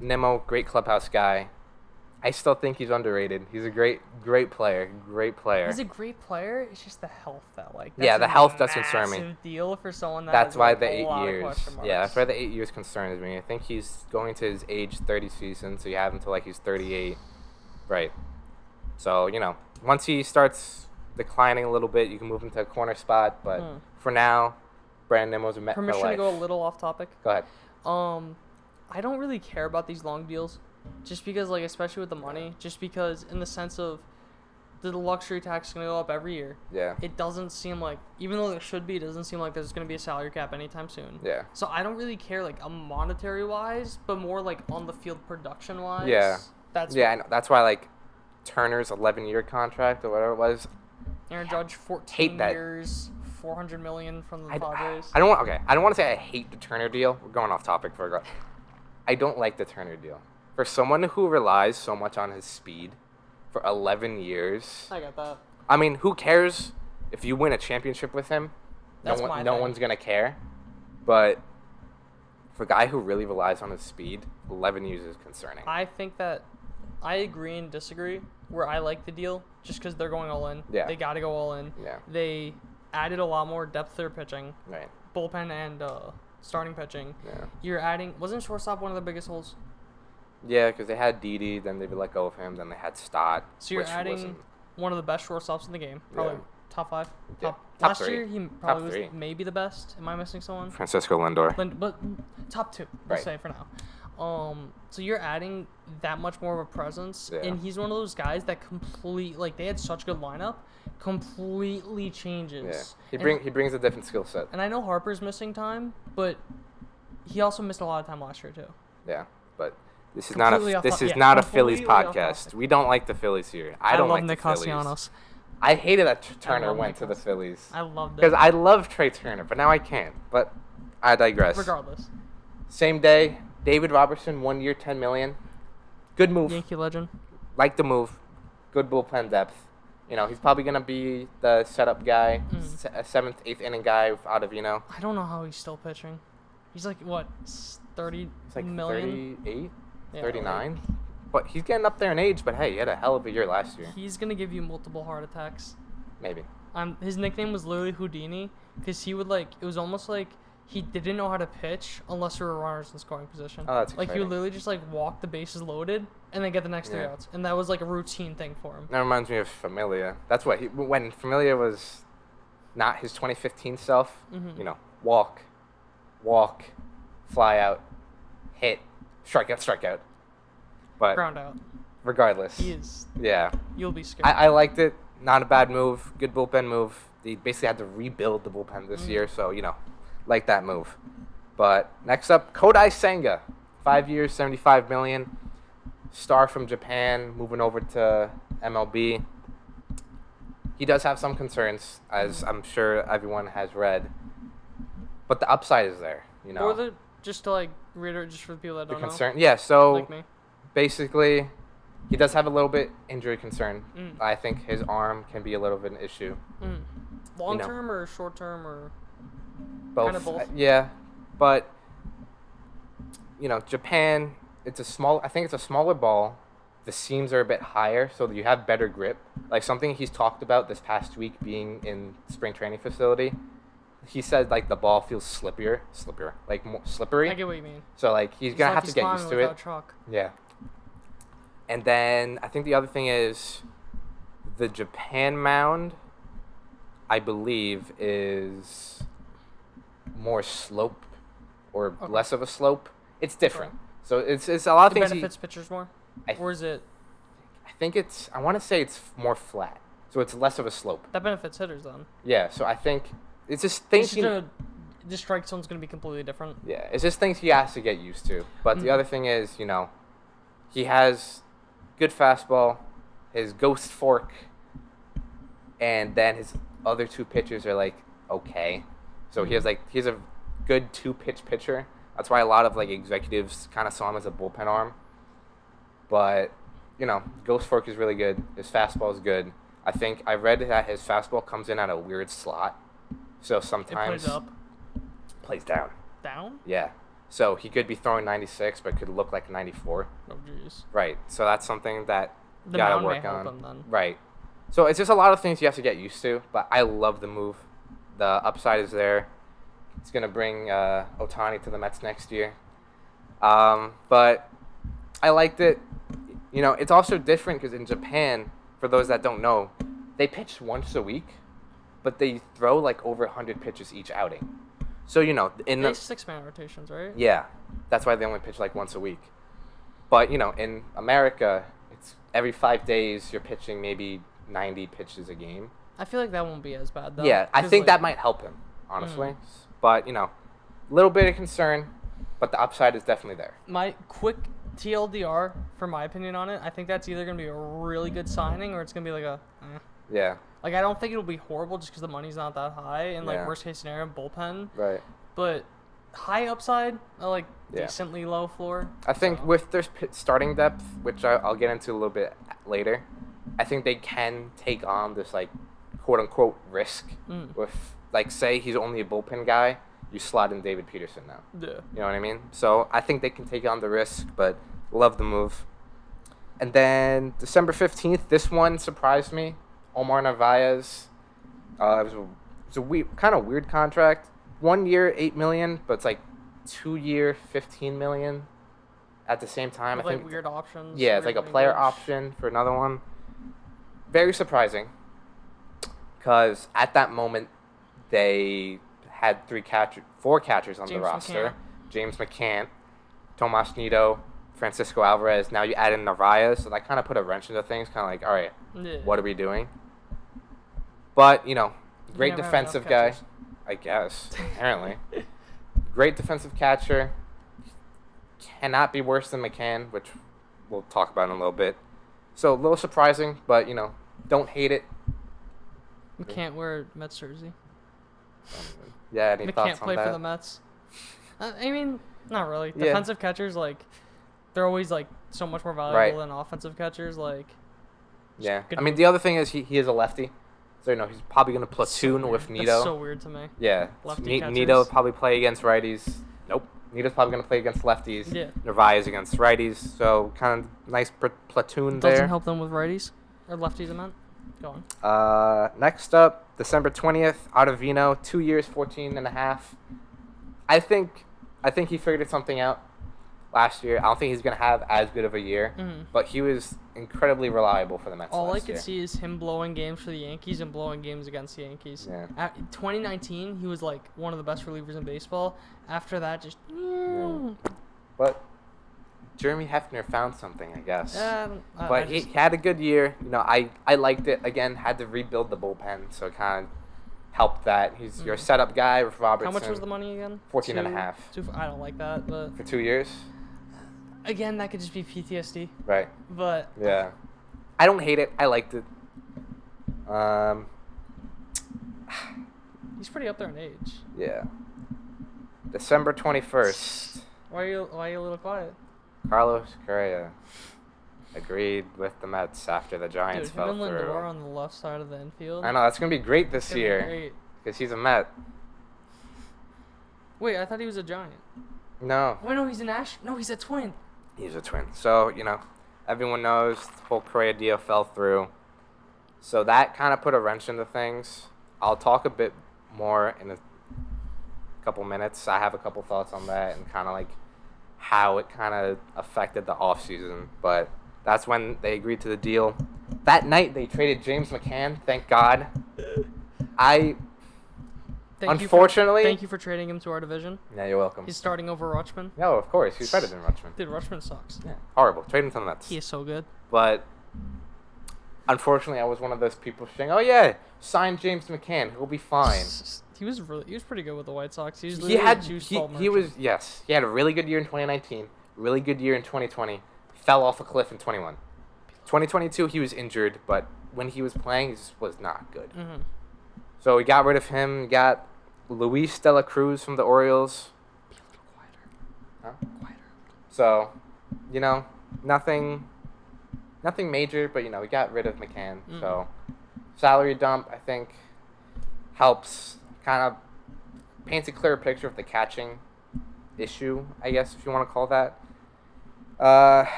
Nimmo, great clubhouse guy. I still think he's underrated. He's a great player. He's a great player. It's just the health that the health does concern me. Massive deal for someone that's why the 8 years. Yeah, that's why the 8 years concerns me. I think he's going to his age 30 season, so you have him until he's 38. Right. So you know, once he starts declining a little bit, you can move him to a corner spot. But for now, Brandon Nimmo's a Met for life. Permission to go a little off topic. Go ahead. I don't really care about these long deals, just because especially with the money, just because in the sense of the luxury tax is going to go up every year. Yeah. It doesn't seem like, even though there should be, it doesn't seem like there's going to be a salary cap anytime soon. Yeah. So I don't really care, like, monetary-wise, but more, like, on-the-field production-wise. Yeah. That's I know. That's why, like, Turner's 11-year contract or whatever it was. Aaron Judge, 14 hate that. years, $400 million from the Padres. I don't want to say I hate the Turner deal. We're going off topic for a I don't like the Turner deal. For someone who relies so much on his speed for 11 years. I got that. I mean, who cares if you win a championship with him? That's no my no thing. one's going to care. But for a guy who really relies on his speed, 11 years is concerning. I think that I agree and disagree. Where I like the deal, just because they're going all in. Yeah. They got to go all in. Yeah. They added a lot more depth to their pitching, Right. bullpen and starting pitching. Yeah. You're adding. Wasn't shortstop one of their biggest holes? Yeah, because they had Didi, then they would let go of him, then they had Stott. So you're which adding wasn't- one of the best shortstops in the game. Probably Yeah. top 5. Yeah. Top Top last 3. year he Top probably 3. was maybe the best. Am I missing someone? Francisco Lindor. But top 2, we'll Right. say for now. So you're adding that much more of a presence, Yeah. and he's one of those guys that they had such good lineup, completely changes. Yeah. And- He brings a different skill set. And I know Harper's missing time, but he also missed a lot of time last year too. Yeah, but this is Completely not off a this to- is yeah, not a Phillies completely off podcast. topic. We don't like the Phillies here. I don't love like Nick the Phillies. Castellanos. I hated that Turner love went Nick to the Castellanos. Phillies I loved because it. I love Trey Turner, but now I can't. But I digress. Regardless, Same day, David Robertson, 1 year, $10 million. Good move. Yankee legend. Like the move. Good bullpen depth. He's probably gonna be the setup guy, Mm. 7th, 8th inning guy out of I don't know how he's still pitching. He's like what, 30 It's like million? 38, Yeah, 39. But he's getting up there in age. But hey, he had a hell of a year last year. He's gonna give you multiple heart attacks. Maybe. His nickname was literally Houdini because he would it was almost like he didn't know how to pitch unless there were runners in scoring position. Oh, that's He would exciting. literally just walk the bases loaded and then get the next 3 Yeah. outs, and that was a routine thing for him. That reminds me of Familia. That's what when Familia was not his 2015 self. Mhm. Walk, fly out, hit, strikeout. But Ground out. regardless, He is. yeah, You'll be scared. I liked it. Not a bad move. Good bullpen move. They basically had to rebuild the bullpen this year, so like that move. But next up, Kodai Senga, 5 years, $75 million. Star from Japan, moving over to MLB. He does have some concerns, as I'm sure everyone has read. But the upside is there, Or just to reiterate, just for the people that The don't know, concern, yeah. So like me. basically, he does have a little bit injury concern. Mm. I think his arm can be a little bit an issue. Long term or short term or Both. Kinda both. Yeah, but Japan. I think it's a smaller ball. The seams are a bit higher, so that you have better grip. Like something he's talked about this past week being in spring training facility. He said the ball feels slippier, more slippery. I get what you mean. So he's gonna have to get climbing used to without it. Chalk. Yeah. And then I think the other thing is the Japan mound, I believe, is more slope or Okay. less of a slope. It's different. Right. So it's a lot of It things. benefits pitchers more, or is it I think I want to say it's more flat. So it's less of a slope. that benefits hitters then? Yeah. So I think it's just things. The strike zone's gonna be completely different. Yeah, it's just things he has to get used to. But the other thing is, he has good fastball, his ghost fork, and then his other 2 pitches are okay. So he's a good 2-pitch pitcher. That's why a lot of executives kind of saw him as a bullpen arm. But ghost fork is really good. His fastball is good. I think I read that his fastball comes in at a weird slot. So It sometimes plays up, plays down. down. Yeah. So he could be throwing 96, but could look like 94. Oh jeez. Right. So that's something that you The gotta mound may work help on. him then. Right. So it's just a lot of things you have to get used to. But I love the move. The upside is there. It's gonna bring Ohtani to the Mets next year. But I liked it. It's also different because in Japan, for those that don't know, they pitch once a week, but they throw over 100 pitches each outing. So in They the 6-man rotations, right? yeah, that's why they only pitch once a week. But in America, it's every 5 days you're pitching maybe 90 pitches a game. I feel like that won't be as bad though. Yeah, I 'cause, think like, that might help him, honestly. But, a little bit of concern, but the upside is definitely there. My quick TLDR, for my opinion on it, I think that's either going to be a really good signing or it's going to be like a... Yeah. Like, I don't think it'll be horrible just because the money's not that high. And, like, Yeah. worst case scenario, bullpen. Right. But high upside, like, Yeah. decently low floor. I think with their starting depth, which I'll get into a little bit later, I think they can take on this, like, quote-unquote risk with, like, say he's only a bullpen guy, you slot in David Peterson now. Yeah. You know what I mean? So I think they can take on the risk, but love the move. And then December 15th, this one surprised me. Omar Narvaez. It was a kind of weird contract. 1 year, $8 million, but it's like 2 year, $15 million at the same time. With, I think weird options. Yeah, it's like a player language. option for another one. Very surprising, because at that moment they had four catchers on the roster. James McCann, Tomas Nido, Francisco Alvarez. Now you add in Narvaez, so that kind of put a wrench into things. Kind of like, all right, what are we doing? But great defensive guy, I guess. Apparently, great defensive catcher. Cannot be worse than McCann, which we'll talk about in a little bit. So a little surprising, but don't hate it. McCann wear a Mets jersey. Yeah, any thoughts McCann on play that? for the Mets. I mean, not really. Yeah. Defensive catchers, like, they're always like so much more valuable than offensive catchers. Like, yeah. good I mean, move. the other thing is he is a lefty, so he's probably gonna platoon with Nido. That's so weird to me. Yeah, Lefty catchers. Nido probably play against righties. Nope. Nido's probably gonna play against lefties. Yeah. Narvaez against righties. So kind of nice platoon Doesn't there. help them with righties or lefties. I meant. Go on. Next up, December 20th, Ottavino, 2 years, 14 and a half. I think he figured something out last year. I don't think he's going to have as good of a year, but he was incredibly reliable for the Mets All I last could year. see is him blowing games for the Yankees and blowing games against the Yankees. Yeah. At 2019, he was like one of the best relievers in baseball. After that, just. Yeah. But Jeremy Hefner found something, I guess. But He had a good year. I liked it. Again, had to rebuild the bullpen, so it kind of helped that. He's your setup guy with Robertson. How much was the money again? 14 and a half. I don't like that, but For 2 years? again, that could just be PTSD. Right. But Yeah. I don't hate it. I liked it. he's pretty up there in age. Yeah. December 21st. Why are you a little quiet? Carlos Correa agreed with the Mets after the Giants Dude, him fell and through. Lindor on the left side of the infield. I know, that's going to be great this It's gonna be year great. because he's a Met. Wait, I thought he was a Giant. No, Wait, no, he's an Ash. No, he's a Twin. he's a Twin. So, everyone knows the whole Correa deal fell through. So that kind of put a wrench into things. I'll talk a bit more in a couple minutes. I have a couple thoughts on that and kind of like how it kind of affected the offseason. But that's when they agreed to the deal. That night, they traded James McCann. Thank God. Unfortunately. Thank you for trading him to our division. Yeah, you're welcome. He's starting over Rutschman. No, of course. He's better than Rutschman. Dude, Rutschman sucks. Yeah, horrible. Trade him to the Mets. He is so good. But unfortunately, I was one of those people saying, "Oh yeah, sign James McCann. He'll be fine." He was pretty good with the White Sox. He was He literally had a juice he, ball he was merchant. yes. He had a really good year in 2019. Really good year in 2020. Fell off a cliff in 21. 2022, he was injured, but when he was playing, he just was not good. Mhm. So we got rid of him. Got Luis De La Cruz from the Orioles. Be a little quieter. Huh? Quieter. So, nothing major, but we got rid of McCann. So, salary dump I think helps kind of paints a clearer picture of the catching issue, I guess if you want to call that.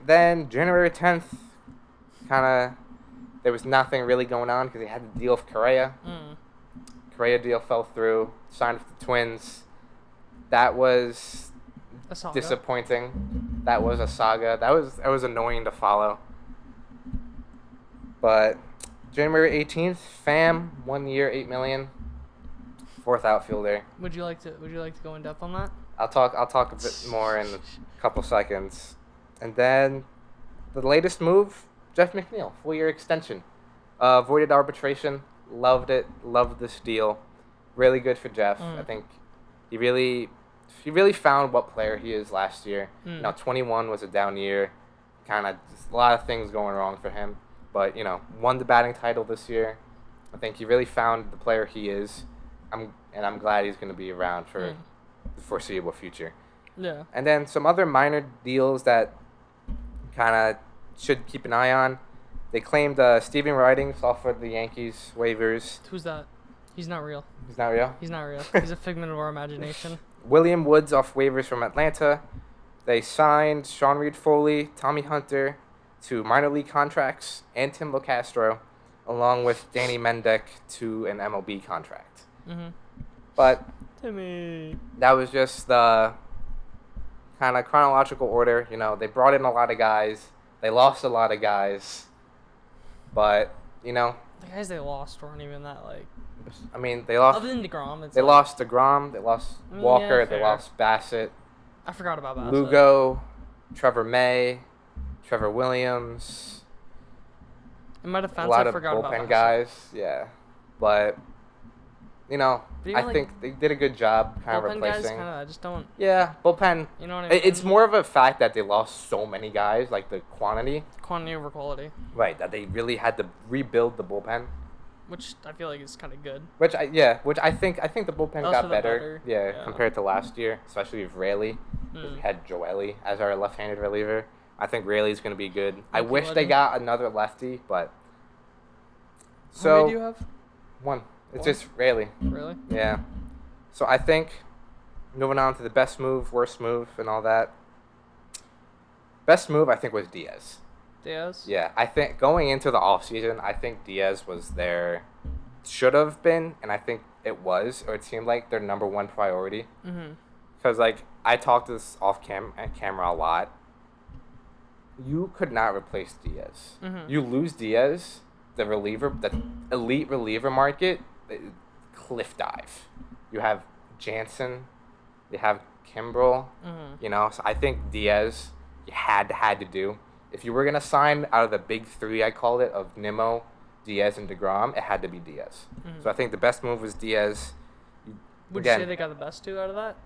Then January 10th, there was nothing really going on because they had to deal with Correa. Correa deal fell through. Signed with the Twins. That was A saga. disappointing. That was a saga. That was annoying to follow. But January 18th, Pham, 1 year, $8 million. Fourth outfielder. Would you like to go in depth on that? I'll talk a bit more in a couple seconds. And then the latest move, Jeff McNeil, 4 year extension Voided arbitration. Loved it. Loved this deal. Really good for Jeff. I think he really found what player he is last year. 21 was a down year. Kind of a lot of things going wrong for him. But, won the batting title this year. I think he really found the player he is. I'm glad he's going to be around for the foreseeable future. Yeah. And then some other minor deals that kind of should keep an eye on. They claimed Steven Ridings off of the Yankees waivers. Who's that? He's not real. He's not real? He's not real. He's a figment of our imagination. William Woods off waivers from Atlanta. They signed Sean Reed-Foley, Tommy Hunter to minor league contracts, and Tim Locastro, along with Danny Mendick to an MLB contract. But Timmy. that was just the kind of chronological order. They brought in a lot of guys. They lost a lot of guys. But, The guys they lost weren't even that, they lost. Other than DeGrom, They lost DeGrom. They lost Walker. Yeah, they fair. lost Bassett. I forgot about Bassett. Lugo, Trevor May, Trevor Williams. In my defense, A lot I of forgot about bullpen Bassett. guys. Yeah. But, I think they did a good job kind of Bullpen guys, replacing. I just don't. Yeah, bullpen. You know what I mean? It's more of a fact that they lost so many guys, like the quantity. Quantity over quality, Right, that they really had to rebuild the bullpen. which I feel like is kind of good. Which I think the bullpen Also got the better. better. Yeah, Yeah. compared to last year, especially with Raley. We had Joely as our left-handed reliever. I think Raley's going to be good. I wish they legend. got another lefty, but How many do you have? one. It's One? just Raley. Really? Yeah. So I think moving on to the best move, worst move, and all that. Best move I think was Diaz. Diaz? Yeah, I think going into the offseason, I think Diaz was should have been, and I think it was, or it seemed like their number one priority. Because, I talked this camera a lot. You could not replace Diaz. You lose Diaz, the elite reliever market, cliff dive. You have Jansen, you have Kimbrel, so I think Diaz, you had to do. If you were going to sign out of the big three, I called it, of Nimmo, Diaz, and DeGrom, it had to be Diaz. So I think the best move was Diaz. Would you say they got the best two out of that?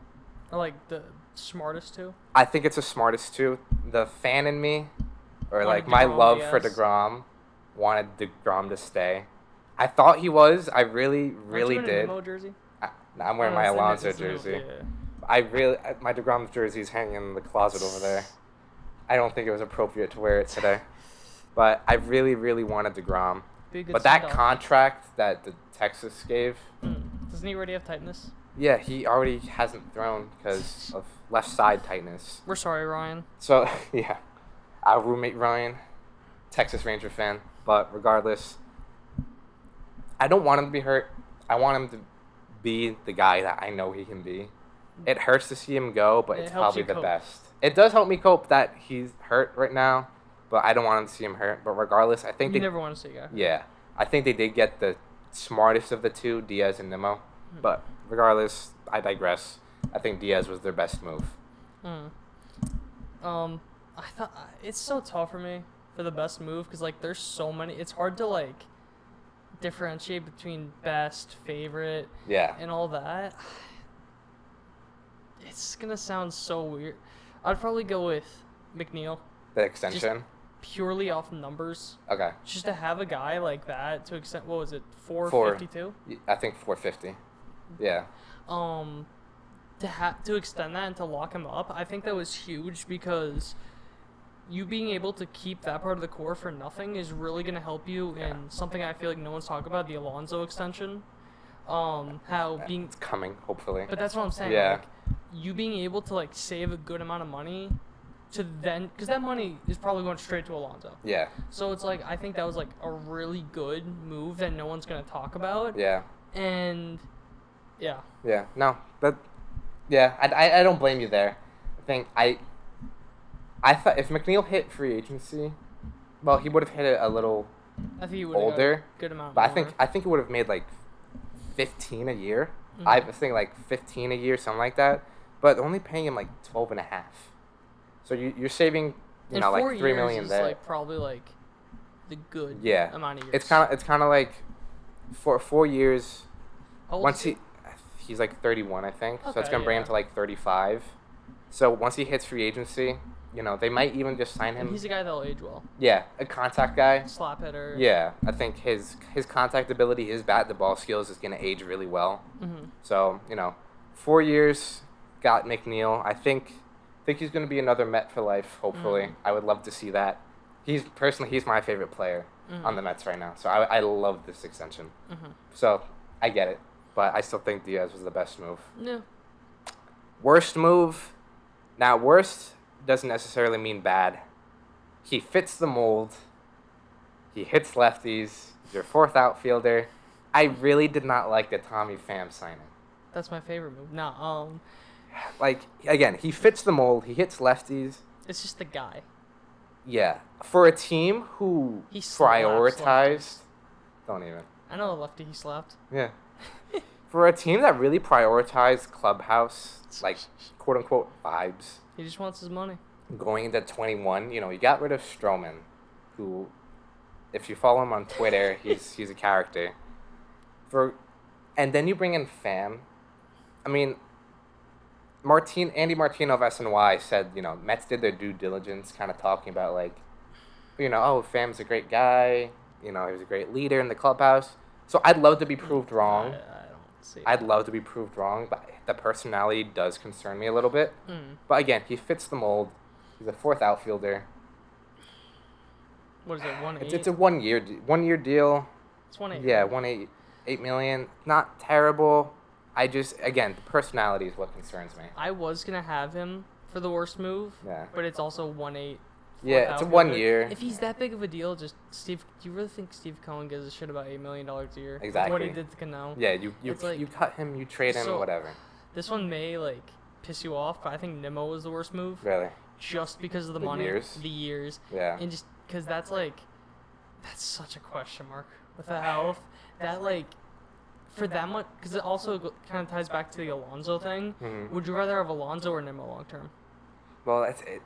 Or, the smartest two? I think it's the smartest two. The fan in me, or Wanted my DeGrom, love for Diaz. DeGrom, wanted DeGrom to stay. I thought he was. I really Aren't you in a did. Nimmo jersey? I'm wearing Oh, my it's the Alonso Nimmo, jersey. yeah. My DeGrom jersey is hanging in the closet over there. I don't think it was appropriate to wear it today. But I really, really wanted DeGrom. Be a good But that send-off. contract that the Texas gave, Doesn't he already have tightness? yeah, he already hasn't thrown because of left side tightness. We're sorry, Ryan. So, yeah, our roommate Ryan, Texas Ranger fan. But regardless, I don't want him to be hurt. I want him to be the guy that I know he can be. It hurts to see him go, but It it's helps probably you the cope. best. It does help me cope that he's hurt right now, but I don't want him to see him hurt. But regardless, I think You never want to see a guy. yeah, I think they did get the smartest of the two, Diaz and Nimmo. But regardless, I digress. I think Diaz was their best move. I thought it's so tough for me for the best move because there's so many. It's hard to differentiate between best, favorite, Yeah. and all that. It's gonna sound so weird. I'd probably go with McNeil The extension. purely off numbers. Okay. Just to have a guy like that to extend. What was it? 452. I think 450. Yeah. To extend that and to lock him up, I think that was huge because you being able to keep that part of the core for nothing is really going to help you in something I feel like no one's talking about, the Alonso extension. How being, It's coming, hopefully. but that's what I'm saying. Yeah. You being able to save a good amount of money to then, because that money is probably going straight to Alonso. Yeah. So it's I think that was a really good move that no one's going to talk about. Yeah. And yeah. Yeah. No. I don't blame you there. I think I thought if McNeil hit free agency, well, he would have hit it a little I think he would have older. a good amount But more. I think he would have made 15 a year. I was thinking 15 a year, something like that. But they're only paying him 12 and a half. So you're saving In 4 $3 million years there. is probably the good Yeah. amount of years. It's kind of like for 4 years. How old Once is he? he's like 31, I think. So it's Okay, gonna bring him yeah. to like 35. So once he hits free agency, they might even just sign And him. he's a guy that'll age well. Yeah, a contact guy. Slap hitter. Yeah, I think his contact ability, his bat to ball skills is gonna age really well. Mm-hmm. So 4 years, got McNeil. I think he's gonna be another Met for life. Hopefully, I would love to see that. He's my favorite player on the Mets right now. So I love this extension. Mm-hmm. So I get it, but I still think Diaz was the best move. Yeah. Worst move. Now, worst doesn't necessarily mean bad. He fits the mold. He hits lefties. He's your fourth outfielder. I really did not like the Tommy Pham signing. That's my favorite move. No, Like, again, he fits the mold. He hits lefties. it's just the guy. Yeah. For a team who He slaps prioritized... Don't even. I know a lefty he slapped. Yeah. For a team that really prioritized clubhouse, like, quote-unquote vibes, He just wants his money. going into 21, you got rid of Stroman, who, if you follow him on Twitter, he's a character. And then you bring in Pham. I mean, Andy Martino of SNY said, Mets did their due diligence, kind of talking about, like, Pham's a great guy, he was a great leader in the clubhouse. So I'd love to be proved wrong. I don't see I'd that. love to be proved wrong, but the personality does concern me a little bit. Mm. But again, he fits the mold. He's a fourth outfielder. What is it, 1.8? It's a 1 year deal. It's 1.8. Yeah, 8 million. Not terrible. Again, the personality is what concerns me. I was going to have him for the worst move, Yeah. but it's also 1.8. Yeah, it's a 1 year. If he's that big of a deal, do you really think Steve Cohen gives a shit about $8 million a year? Exactly. What he did to Cano? Yeah, you It's like- you cut him, you trade him, So- whatever. This one may, piss you off, but I think Nimmo was the worst move. Really. Just because of the The money. years? The years. Yeah. And just because that's such a question mark with the health. That, for that much, because it also kind of ties back to the Alonso thing. Mhm. Would you rather have Alonso or Nimmo long term? Well, that's it.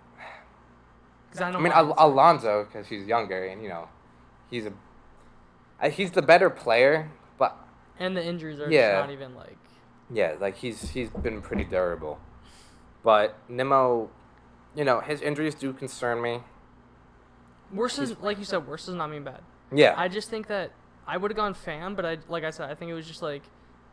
Because I know. I mean, Alonso, because he's younger, and he's the better player, but and the injuries are Yeah. just not even yeah, he's been pretty durable. But Nimmo, his injuries do concern me. Worse is like you said. Worse does not mean bad. Yeah. I just think that I would have gone Pham, but like I said, I think it was just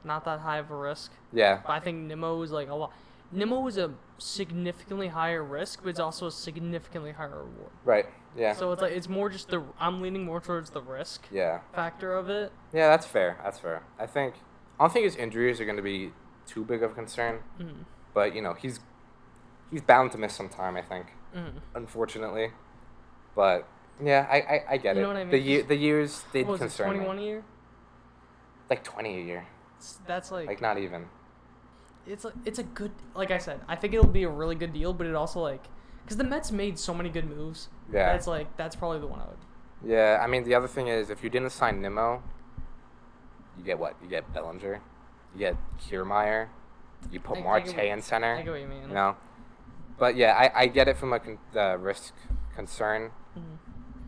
not that high of a risk. Yeah. But I think Nimmo was a lot. Nimmo was a significantly higher risk, but it's also a significantly higher reward. Right. Yeah. So it's more just I'm leaning more towards the risk Yeah. factor of it. Yeah, that's fair. That's fair. I don't think his injuries are going to be too big of a concern. Mm-hmm. But he's bound to miss some time, I think. Mm-hmm. Unfortunately. But yeah, I get You it. know what I mean? The years did What was it, concern 21 me. a year? Like 20 a year. That's Like not even. it's a good, like I said, I think it'll be a really good deal, but it also because the Mets made so many good moves. Yeah. That's probably the one I would. Yeah, I mean the other thing is if you didn't sign Nimmo, you get what? You get Bellinger, you get Kiermaier, you put I Marte get what- in center. I get what you mean. But yeah, I get it from a risk concern. Mhm.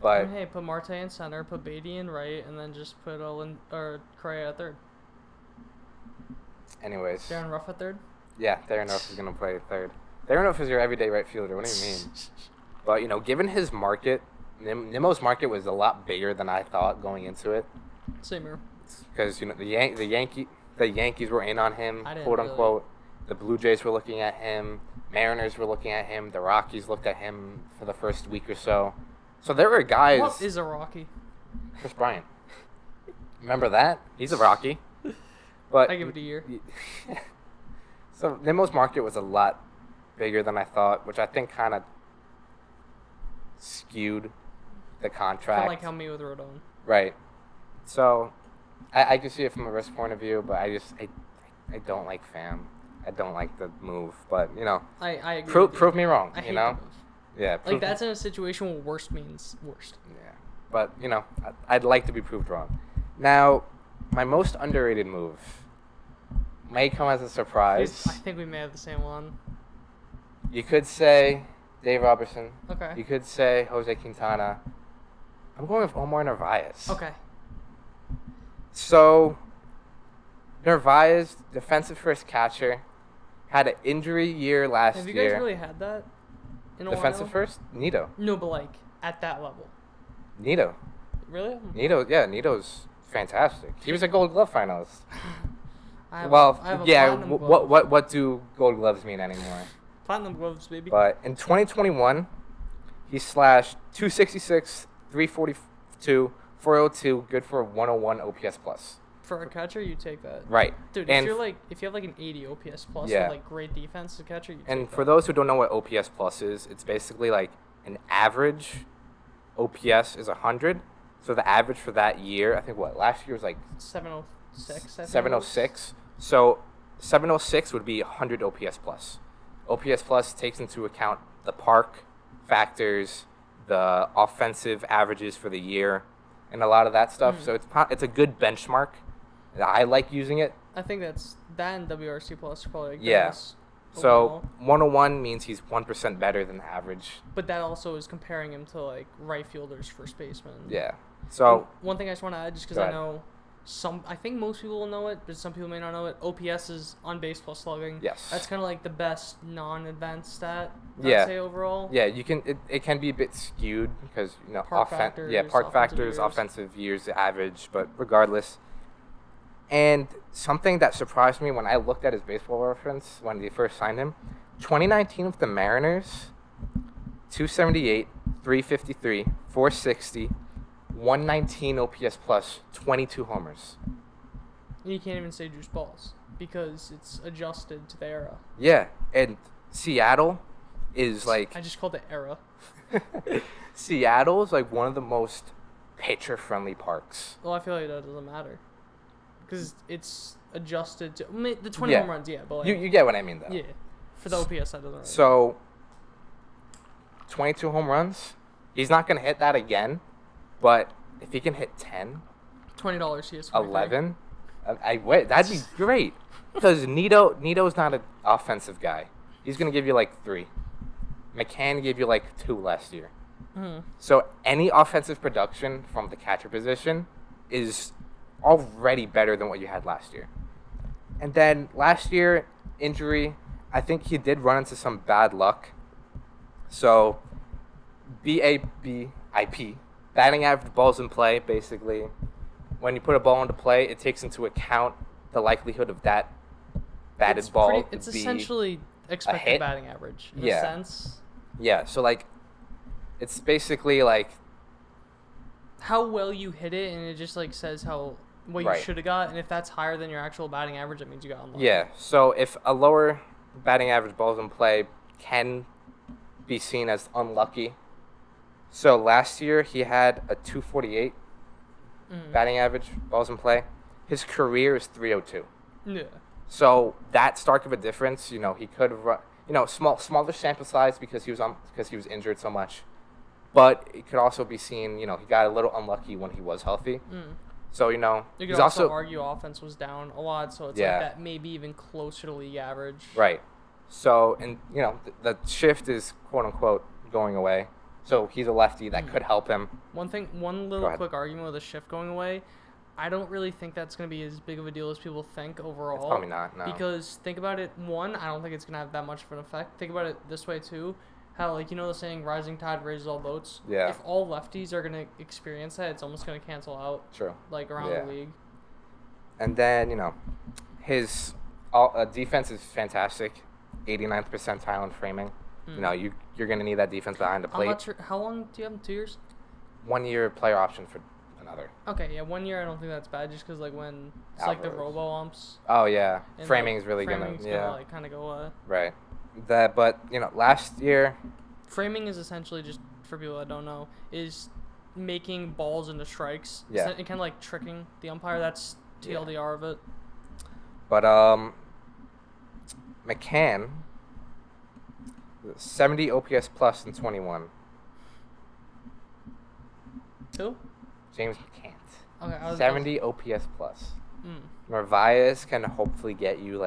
But And hey, put Marte in center, put Beatty in right, and then just put Correa at third. anyways, Darren Ruff at third. yeah, Darren Ruff is gonna play third. Darren Ruff is your everyday right fielder. What do you mean? But given his market, Nimmo's market was a lot bigger than I thought going into it. Same here. Because the Yankees were in on him, I didn't quote really. unquote. The Blue Jays were looking at him. Mariners were looking at him. The Rockies looked at him for the first week or so. So there were guys. What is a Rocky? Chris Bryant. Remember that? He's a Rocky. But I give it a year. So Nimmo's market was a lot bigger than I thought, which I think kind of skewed the contract. Kind of like how me with Rodon. Right. So I can see it from a risk point of view, but I don't like Pham. I don't like the move, but I agree. prove me wrong. I hate you the know. move. Yeah. Prove That's in a situation where worst means worst. Yeah. But I'd like to be proved wrong. Now, my most underrated move may come as a surprise. I think we may have the same one. You could say Dave Robertson. Okay. You could say Jose Quintana. I'm going with Omar Narvaez. Okay. So, Narvaez, defensive first catcher, had an injury year last year. Have you guys really had that in a Defensive while? first? Nito. No, but like at that level. Nito. Really? Nito's fantastic. He was a Gold Glove finalist. I have a yeah. platinum glove. What do Gold Gloves mean anymore? Platinum gloves, baby. But in 2021, he slashed 266, 342, 402, good for a 101 OPS plus. For a catcher, you take that. Right. Dude, and if you have like an 80 OPS plus Yeah. with like great defense as a catcher, you and take for that. those who don't know what OPS plus is, it's basically like an average OPS is 100. So the average for that year, I think last year was like 706. I think 706. So 706 would be 100 OPS plus. OPS plus takes into account the park factors, the offensive averages for the year, and a lot of that stuff. So it's a good benchmark. I like using it. I think that's that and WRC plus are probably like Yeah. best So overall. 101 means he's 1% better than the average. But that also is comparing him to like right fielders, first baseman. Yeah. So One thing I just want to add, just because Go I ahead. know I think most people will know it, but some people may not know it. OPS is on base plus slugging. Yes. That's kind of like the best non-advanced stat. Yeah. I'd say overall. yeah, you can. It can be a bit skewed because Park factors, park offensive factors, years. offensive years, the average. But regardless, and something that surprised me when I looked at his baseball reference when they first signed him, 2019 with the Mariners, 278, 353, 460, 119 OPS plus, 22 homers. And you can't even say juice balls because it's adjusted to the era. Yeah, and Seattle is like I just called it era. Seattle is like one of the most pitcher-friendly parks. Well, I feel like that doesn't matter because it's adjusted to the 20 Yeah. home runs. Yeah, but like, You get what I mean, though. yeah, for the OPS that doesn't. Really So, 22 home runs. He's not gonna hit that again, but if he can hit 10, $20 CS. 11, I wait. That'd be great. Because Nito's not an offensive guy. He's gonna give you like 3. McCann gave you like 2 last year. Mm-hmm. So any offensive production from the catcher position is already better than what you had last year. And then last year, injury, I think he did run into some bad luck. So BABIP, batting average balls in play, basically. When you put a ball into play, it takes into account the likelihood of that batted ball It's to be essentially expected hit. batting average in Yeah. a sense. Yeah, so like it's basically like How well you hit it, and it just like says what you Right. should have got, and if that's higher than your actual batting average, that means you got unlucky. yeah, so if a lower batting average balls in play can be seen as unlucky. So last year he had a 248 batting average balls in play. His career is 302. Yeah. So that stark of a difference, he could have run, smaller sample size because he was injured so much. But it could also be seen, he got a little unlucky when he was healthy. So, You he's could also argue offense was down a lot, so it's Yeah. like that maybe even closer to league average. right. So, and the shift is quote unquote going away. So he's a lefty that could help him. One Go little ahead. quick argument with the shift going away. I don't really think that's going to be as big of a deal as people think overall. It's probably not, no. Because think about it, one, I don't think it's going to have that much of an effect. Think about it this way too. How, the saying, rising tide raises all boats? Yeah. If all lefties are going to experience that, it's almost going to cancel out, True. around Yeah. the league. And then, his defense is fantastic. 89th percentile in framing. You're going to need that defense behind the I'm plate. not sure. How long do you have? 2 years? 1 year player option for another. Okay, yeah, 1 year I don't think that's bad just because, when it's the Alvarez. robo-umps. Oh, yeah. and, Framing is really going framing's to, yeah. gonna, kind of go Right. But, last year, Framing is essentially just, for people that don't know, is making balls into strikes. Yeah. And kind of tricking the umpire. That's TLDR of it. but, McCann, 70 OPS plus in 21. Who? James McCann. Okay, I was 70 OPS plus. Narvaez can hopefully get you,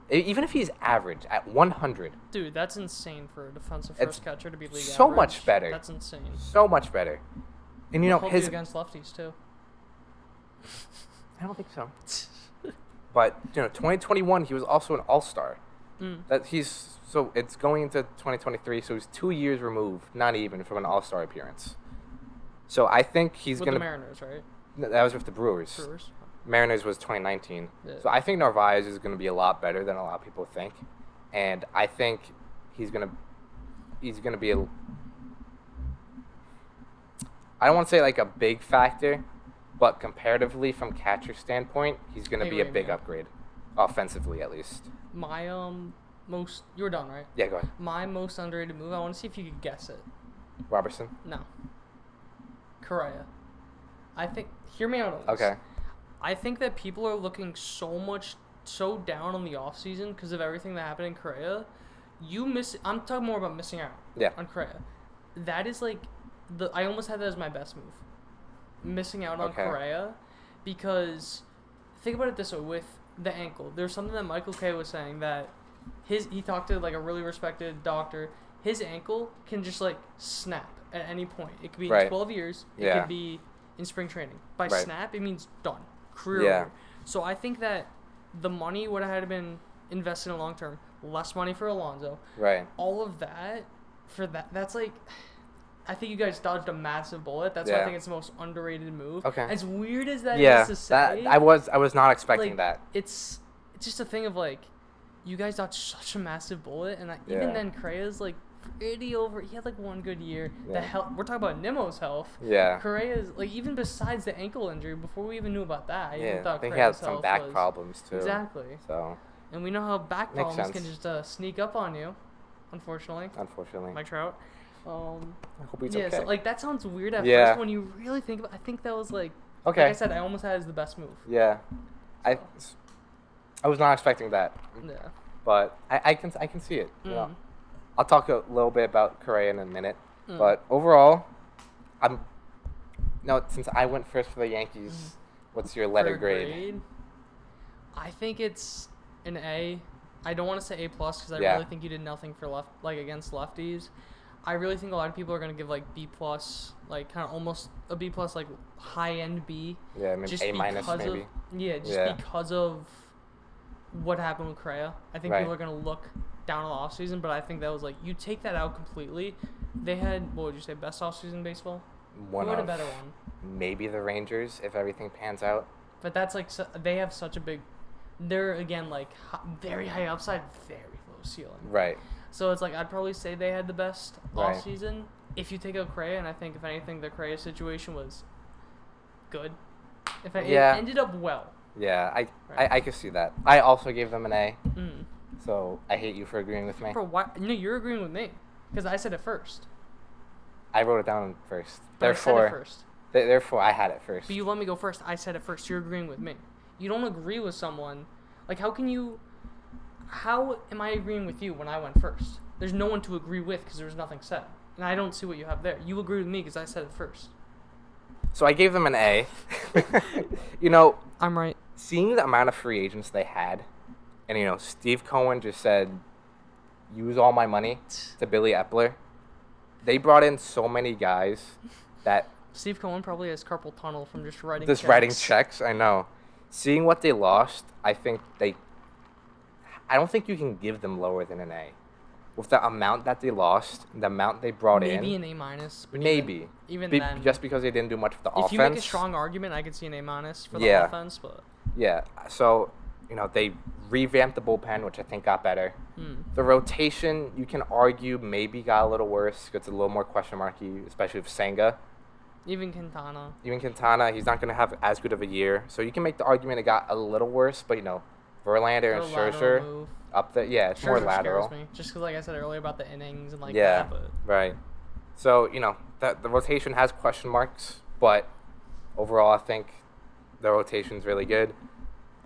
even if he's average at 100, Dude, that's insane for a defensive It's first catcher to be league so average. much better. That's insane. so much better. And He'll be against lefties too. I don't think so. But 2021 he was also an all-star. So it's going into 2023, so he's 2 years removed, not even, from an all-star appearance. So I think he's with gonna. The Mariners, right? That was with the Brewers. Mariners was 2019. Yeah. So I think Narvaez is gonna be a lot better than a lot of people think, and I think he's gonna be a. I don't want to say like a big factor, but comparatively from catcher standpoint, he's gonna be a big upgrade, offensively at least. My you were done, right? Yeah, go ahead. My most underrated move. I want to see if you could guess it. Robertson? No. Correa. I think. Hear me out on this. Okay. I think that people are looking so down on the offseason because of everything that happened in Correa. I'm talking more about missing out. Yeah. On Correa. That is like I almost had that as my best move. Missing out on Correa, because think about it this way with the ankle. There's something that Michael Kay was saying that he talked to like a really respected doctor. His ankle can just like snap at any point. It could be in 12 years. It could be in spring training. By snap, it means done. Career over. So I think that the money would have been invested in long term. Less money for Alonso. Right. All of that that's like. I think you guys dodged a massive bullet. That's why I think it's the most underrated move. Okay. As weird as that is to say. I was not expecting that. It's just a thing of like, you guys dodged such a massive bullet, and even then, Correa's like pretty over. He had like one good year. Yeah. We're talking about Nimmo's health. Yeah. Correa's like, even besides the ankle injury, before we even knew about that, I even thought think he had some back problems too. Exactly. So. And we know how back problems can just sneak up on you, unfortunately. Mike Trout. I hope he's okay. So like that sounds weird at first when you really think about. I think that was like like I said, I almost had it as the best move. Yeah, so. I was not expecting that. Yeah, but I can see it. You know, I'll talk a little bit about Correa in a minute, but overall, since I went first for the Yankees, what's your letter grade? I think it's an A. I don't want to say A+ because I really think you did nothing for against lefties. I really think a lot of people are going to give like B+, like kind of almost a B+, like high-end B. Yeah, maybe A- maybe. Because of what happened with Correa. I think people are going to look down on the offseason, but I think that was like, you take that out completely. They had, what would you say, best offseason in baseball? Who had a better one? Maybe the Rangers, if everything pans out. But that's like, they have such a big, they're again like very high upside, very low ceiling. Right. So it's like, I'd probably say they had the best offseason if you take out Correa, and I think if anything, the Correa situation was good. It ended up well. Yeah, I can see that. I also gave them an A. So I hate you for agreeing with me. Bro, why? No, you're agreeing with me because I said it first. I wrote it down first. But I said it first. Therefore, I had it first. But you let me go first. I said it first. You're agreeing with me. You don't agree with someone. Like, how am I agreeing with you when I went first? There's no one to agree with because there was nothing said. And I don't see what you have there. You agree with me because I said it first. So I gave them an A. I'm right. Seeing the amount of free agents they had, and, Steve Cohen just said, use all my money to Billy Epler. They brought in so many guys that... Steve Cohen probably has carpal tunnel from just writing checks. Writing checks, I know. Seeing what they lost, I don't think you can give them lower than an A. With the amount that they lost, the amount they brought in. Maybe an A-. Maybe. Even then. Just because they didn't do much with the offense. If you make a strong argument, I could see an A- for the offense. But yeah. So, they revamped the bullpen, which I think got better. The rotation, you can argue, maybe got a little worse. It's a little more question marky, especially with Senga. Even Quintana, he's not going to have as good of a year. So you can make the argument it got a little worse. But, Verlander and Scherzer up there. Yeah, it's Scherzer more lateral. Scares me. Just because, like I said earlier, about the innings and that. But. Right. So, the rotation has question marks. But overall, I think the rotation's really good.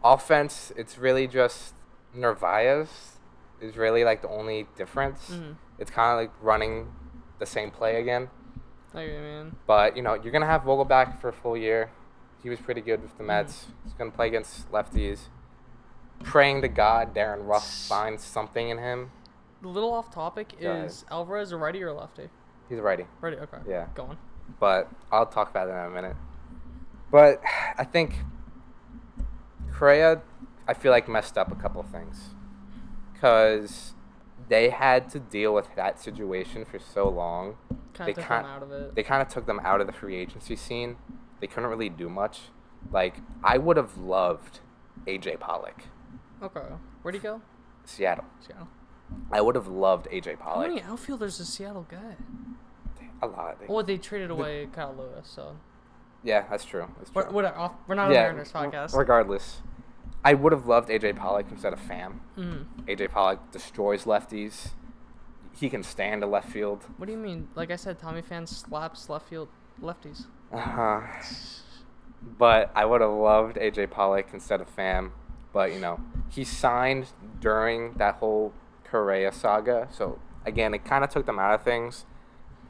Offense, it's really just Narvaez is really, like, the only difference. It's kind of like running the same play again. Okay, man. But, you're going to have Vogel back for a full year. He was pretty good with the Mets. He's going to play against lefties. Praying to God Darren Ruff finds something in him. A little off topic, is Alvarez a righty or a lefty? He's a righty. Righty, okay. Yeah. Go on. but I'll talk about it in a minute. But I think Correa, I feel like messed up a couple things because they had to deal with that situation for so long. Kind of took them out of it. They kind of took them out of the free agency scene. They couldn't really do much. Like, I would have loved AJ Pollock. Okay. Where'd he go? Seattle. I would have loved AJ Pollock. How many outfielders does Seattle get? A lot. Well, they traded away Kyle Lewis, so. Yeah, that's true. We're not on the Mariners podcast. Regardless, I would have loved AJ Pollock instead of Pham. Mm-hmm. AJ Pollock destroys lefties. He can stand a left field. What do you mean? Like I said, Tommy Pham slaps left field lefties. Uh-huh. But I would have loved AJ Pollock instead of Pham. But, he signed during that whole Correa saga. So, again, it kind of took them out of things.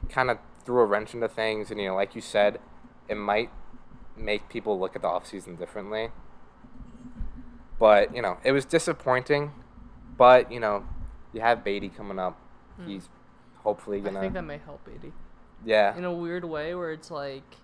Kind of threw a wrench into things. And, like you said, it might make people look at the offseason differently. But, it was disappointing. But, you have Beatty coming up. He's hopefully going to... I think that may help Beatty. Yeah. In a weird way where it's like,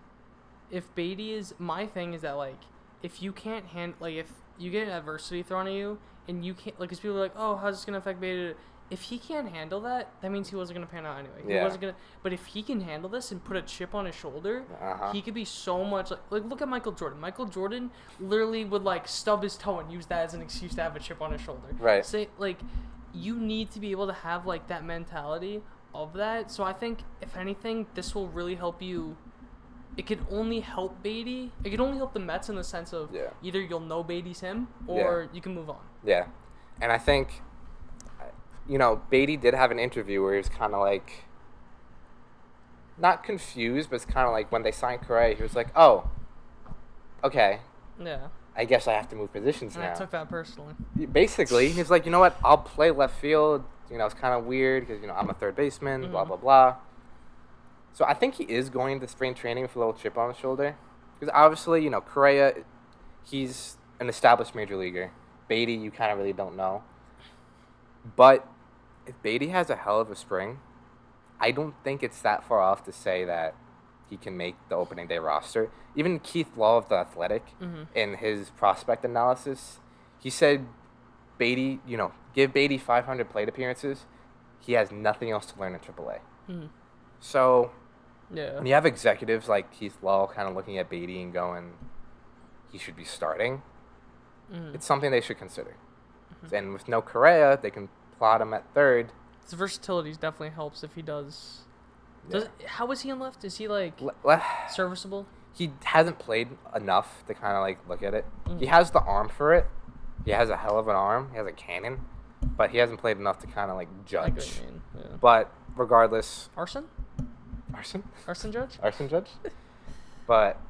if Beatty is... My thing is that, like, if you can't handle... Like, if you get adversity thrown at you, and you can't... Like, because people are like, oh, how's this going to affect Beatty? If he can't handle that, that means he wasn't going to pan out anyway. He wasn't going to... But if he can handle this and put a chip on his shoulder, he could be so much... Like, look at Michael Jordan. Michael Jordan literally would, like, stub his toe and use that as an excuse to have a chip on his shoulder. Right. Say, like... You need to be able to have, like, that mentality of that. So I think, if anything, this will really help you. It could only help Beatty. It could only help the Mets in the sense of either you'll know Beatty's him or you can move on. Yeah. And I think, Beatty did have an interview where he was kind of like, not confused, but it's kind of like when they signed Correa, he was like, oh, okay. Yeah. I guess I have to move positions and now. I took that personally. Basically, he's like, you know what? I'll play left field. It's kind of weird because, I'm a third baseman, blah, blah, blah. So I think he is going to spring training with a little chip on his shoulder. Because obviously, Correa, he's an established major leaguer. Beatty, you kind of really don't know. But if Beatty has a hell of a spring, I don't think it's that far off to say that he can make the opening day roster. Even Keith Law of The Athletic, in his prospect analysis, he said Beatty, give Beatty 500 plate appearances. He has nothing else to learn in AAA. So, when you have executives like Keith Law kind of looking at Beatty and going, he should be starting, it's something they should consider. And with no Correa, they can plot him at third. His versatility definitely helps if he does. How is he in left? Is he, like, serviceable? He hasn't played enough to kind of, like, look at it. He has the arm for it. He has a hell of an arm. He has a cannon. But he hasn't played enough to kind of, like, judge. I get what you mean. Yeah. But regardless... Arson Judge? Arson Judge? But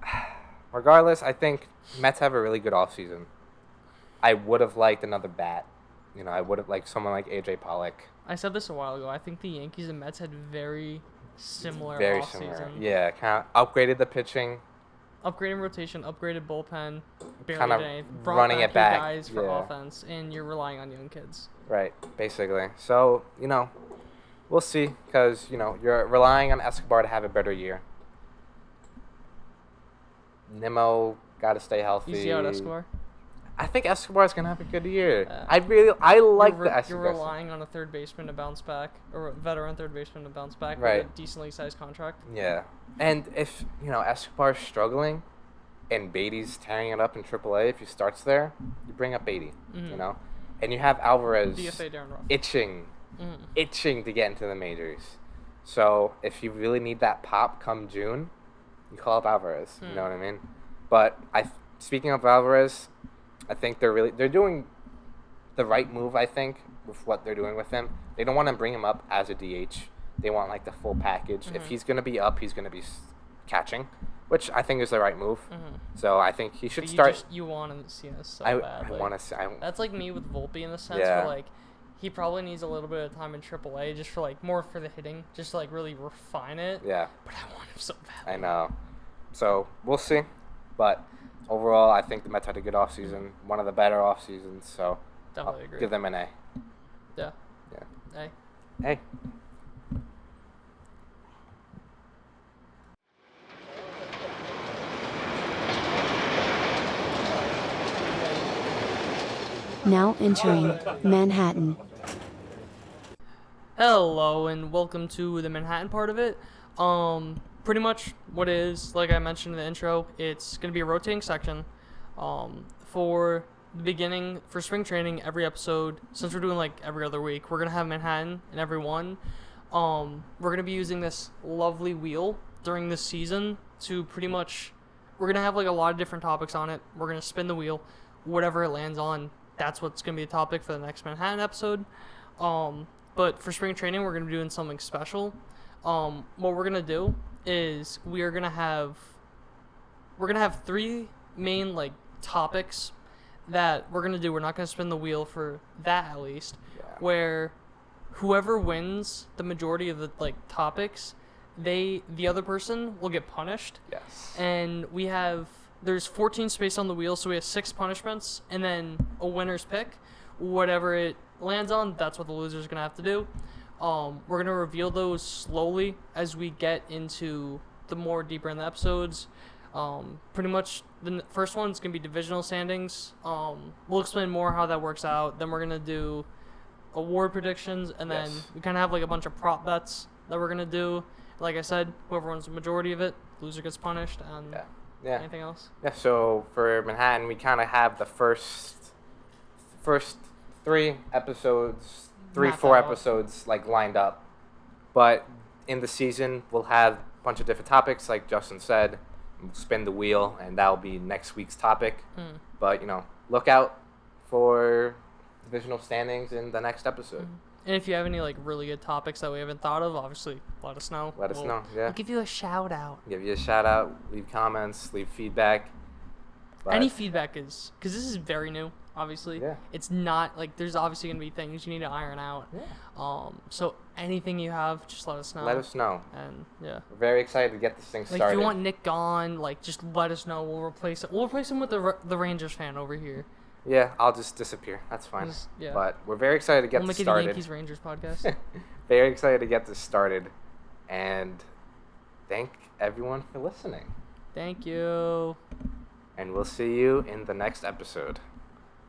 regardless, I think Mets have a really good offseason. I would have liked another bat. I would have liked someone like AJ Pollock. I said this a while ago. I think the Yankees and Mets had very similar Very offseason. similar. Yeah, kind of upgraded the pitching. Upgraded rotation, upgraded bullpen, Kind of running it back. Guys for offense, and you're relying on young kids. Right, basically. So, we'll see, because, you're relying on Escobar to have a better year. Nimmo got to stay healthy. You see out Escobar? I think Escobar's going to have a good year. I like the Escobar. You're relying on a third baseman to bounce back, or a veteran third baseman to bounce back with a decently sized contract. Yeah. And if, Escobar's struggling and Beatty's tearing it up in AAA, if he starts there, you bring up Beatty, And you have Alvarez itching to get into the majors. So if you really need that pop come June, you call up Alvarez. You know what I mean? But speaking of Alvarez, I think they're doing the right move, I think, with what they're doing with him. They don't want to bring him up as a DH. They want, like, the full package. If he's going to be up, he's going to be catching, which I think is the right move. So I think he should start. You want him to see us so bad. I want to see. That's like me with Volpe in the sense where, like, he probably needs a little bit of time in AAA just for, like, more for the hitting, just to, like, really refine it. Yeah. But I want him so bad. I know. So we'll see. But overall, I think the Mets had a good offseason, one of the better off seasons. So definitely agree. Give them an A. Yeah. Hey. Now entering Manhattan. Hello and welcome to the Manhattan part of it. Pretty much what it is, like I mentioned in the intro, it's going to be a rotating section. For the beginning, for spring training, every episode, since we're doing like every other week, we're going to have Manhattan in every one. We're going to be using this lovely wheel during this season to pretty much, we're going to have like a lot of different topics on it. We're going to spin the wheel, whatever it lands on, that's what's going to be the topic for the next Manhattan episode. But for spring training, we're going to be doing something special. What we're going to do is we're going to have three main like topics that we're going to do. We're not going to spin the wheel for that, at least. Yeah. Where whoever wins the majority of the like topics, the other person will get punished. Yes. And there's 14 space on the wheel, so we have 6 punishments and then a winner's pick. Whatever it lands on, that's what the loser's gonna have to do. We're gonna reveal those slowly as we get into the more deeper in the episodes. Pretty much the first one's gonna be divisional standings. We'll explain more how that works out. Then we're gonna do award predictions, and then we kind of have like a bunch of prop bets that we're gonna do. Like I said, whoever wins the majority of it, loser gets punished. And anything else? Yeah. So for Manhattan, we kind of have the first 3 episodes, 4 episodes like lined up. But in the season, we'll have a bunch of different topics, like Justin said. We'll spin the wheel, and that'll be next week's topic. But look out for divisional standings in the next episode. And if you have any like really good topics that we haven't thought of, obviously let us know. Let us know. Yeah. We'll give you a shout out. Give you a shout out. Leave comments. Leave feedback. But any feedback is, because this is very new. Obviously, it's not like there's obviously gonna be things you need to iron out. So anything you have, just let us know. Let us know. And we're very excited to get this thing started. Like if you want Nick gone, like just let us know. We'll replace it. We'll replace him with the Rangers fan over here. Yeah, I'll just disappear. That's fine. But we're very excited to get this started. We'll make it a Yankees Rangers podcast. Very excited to get this started, and thank everyone for listening. Thank you. And we'll see you in the next episode.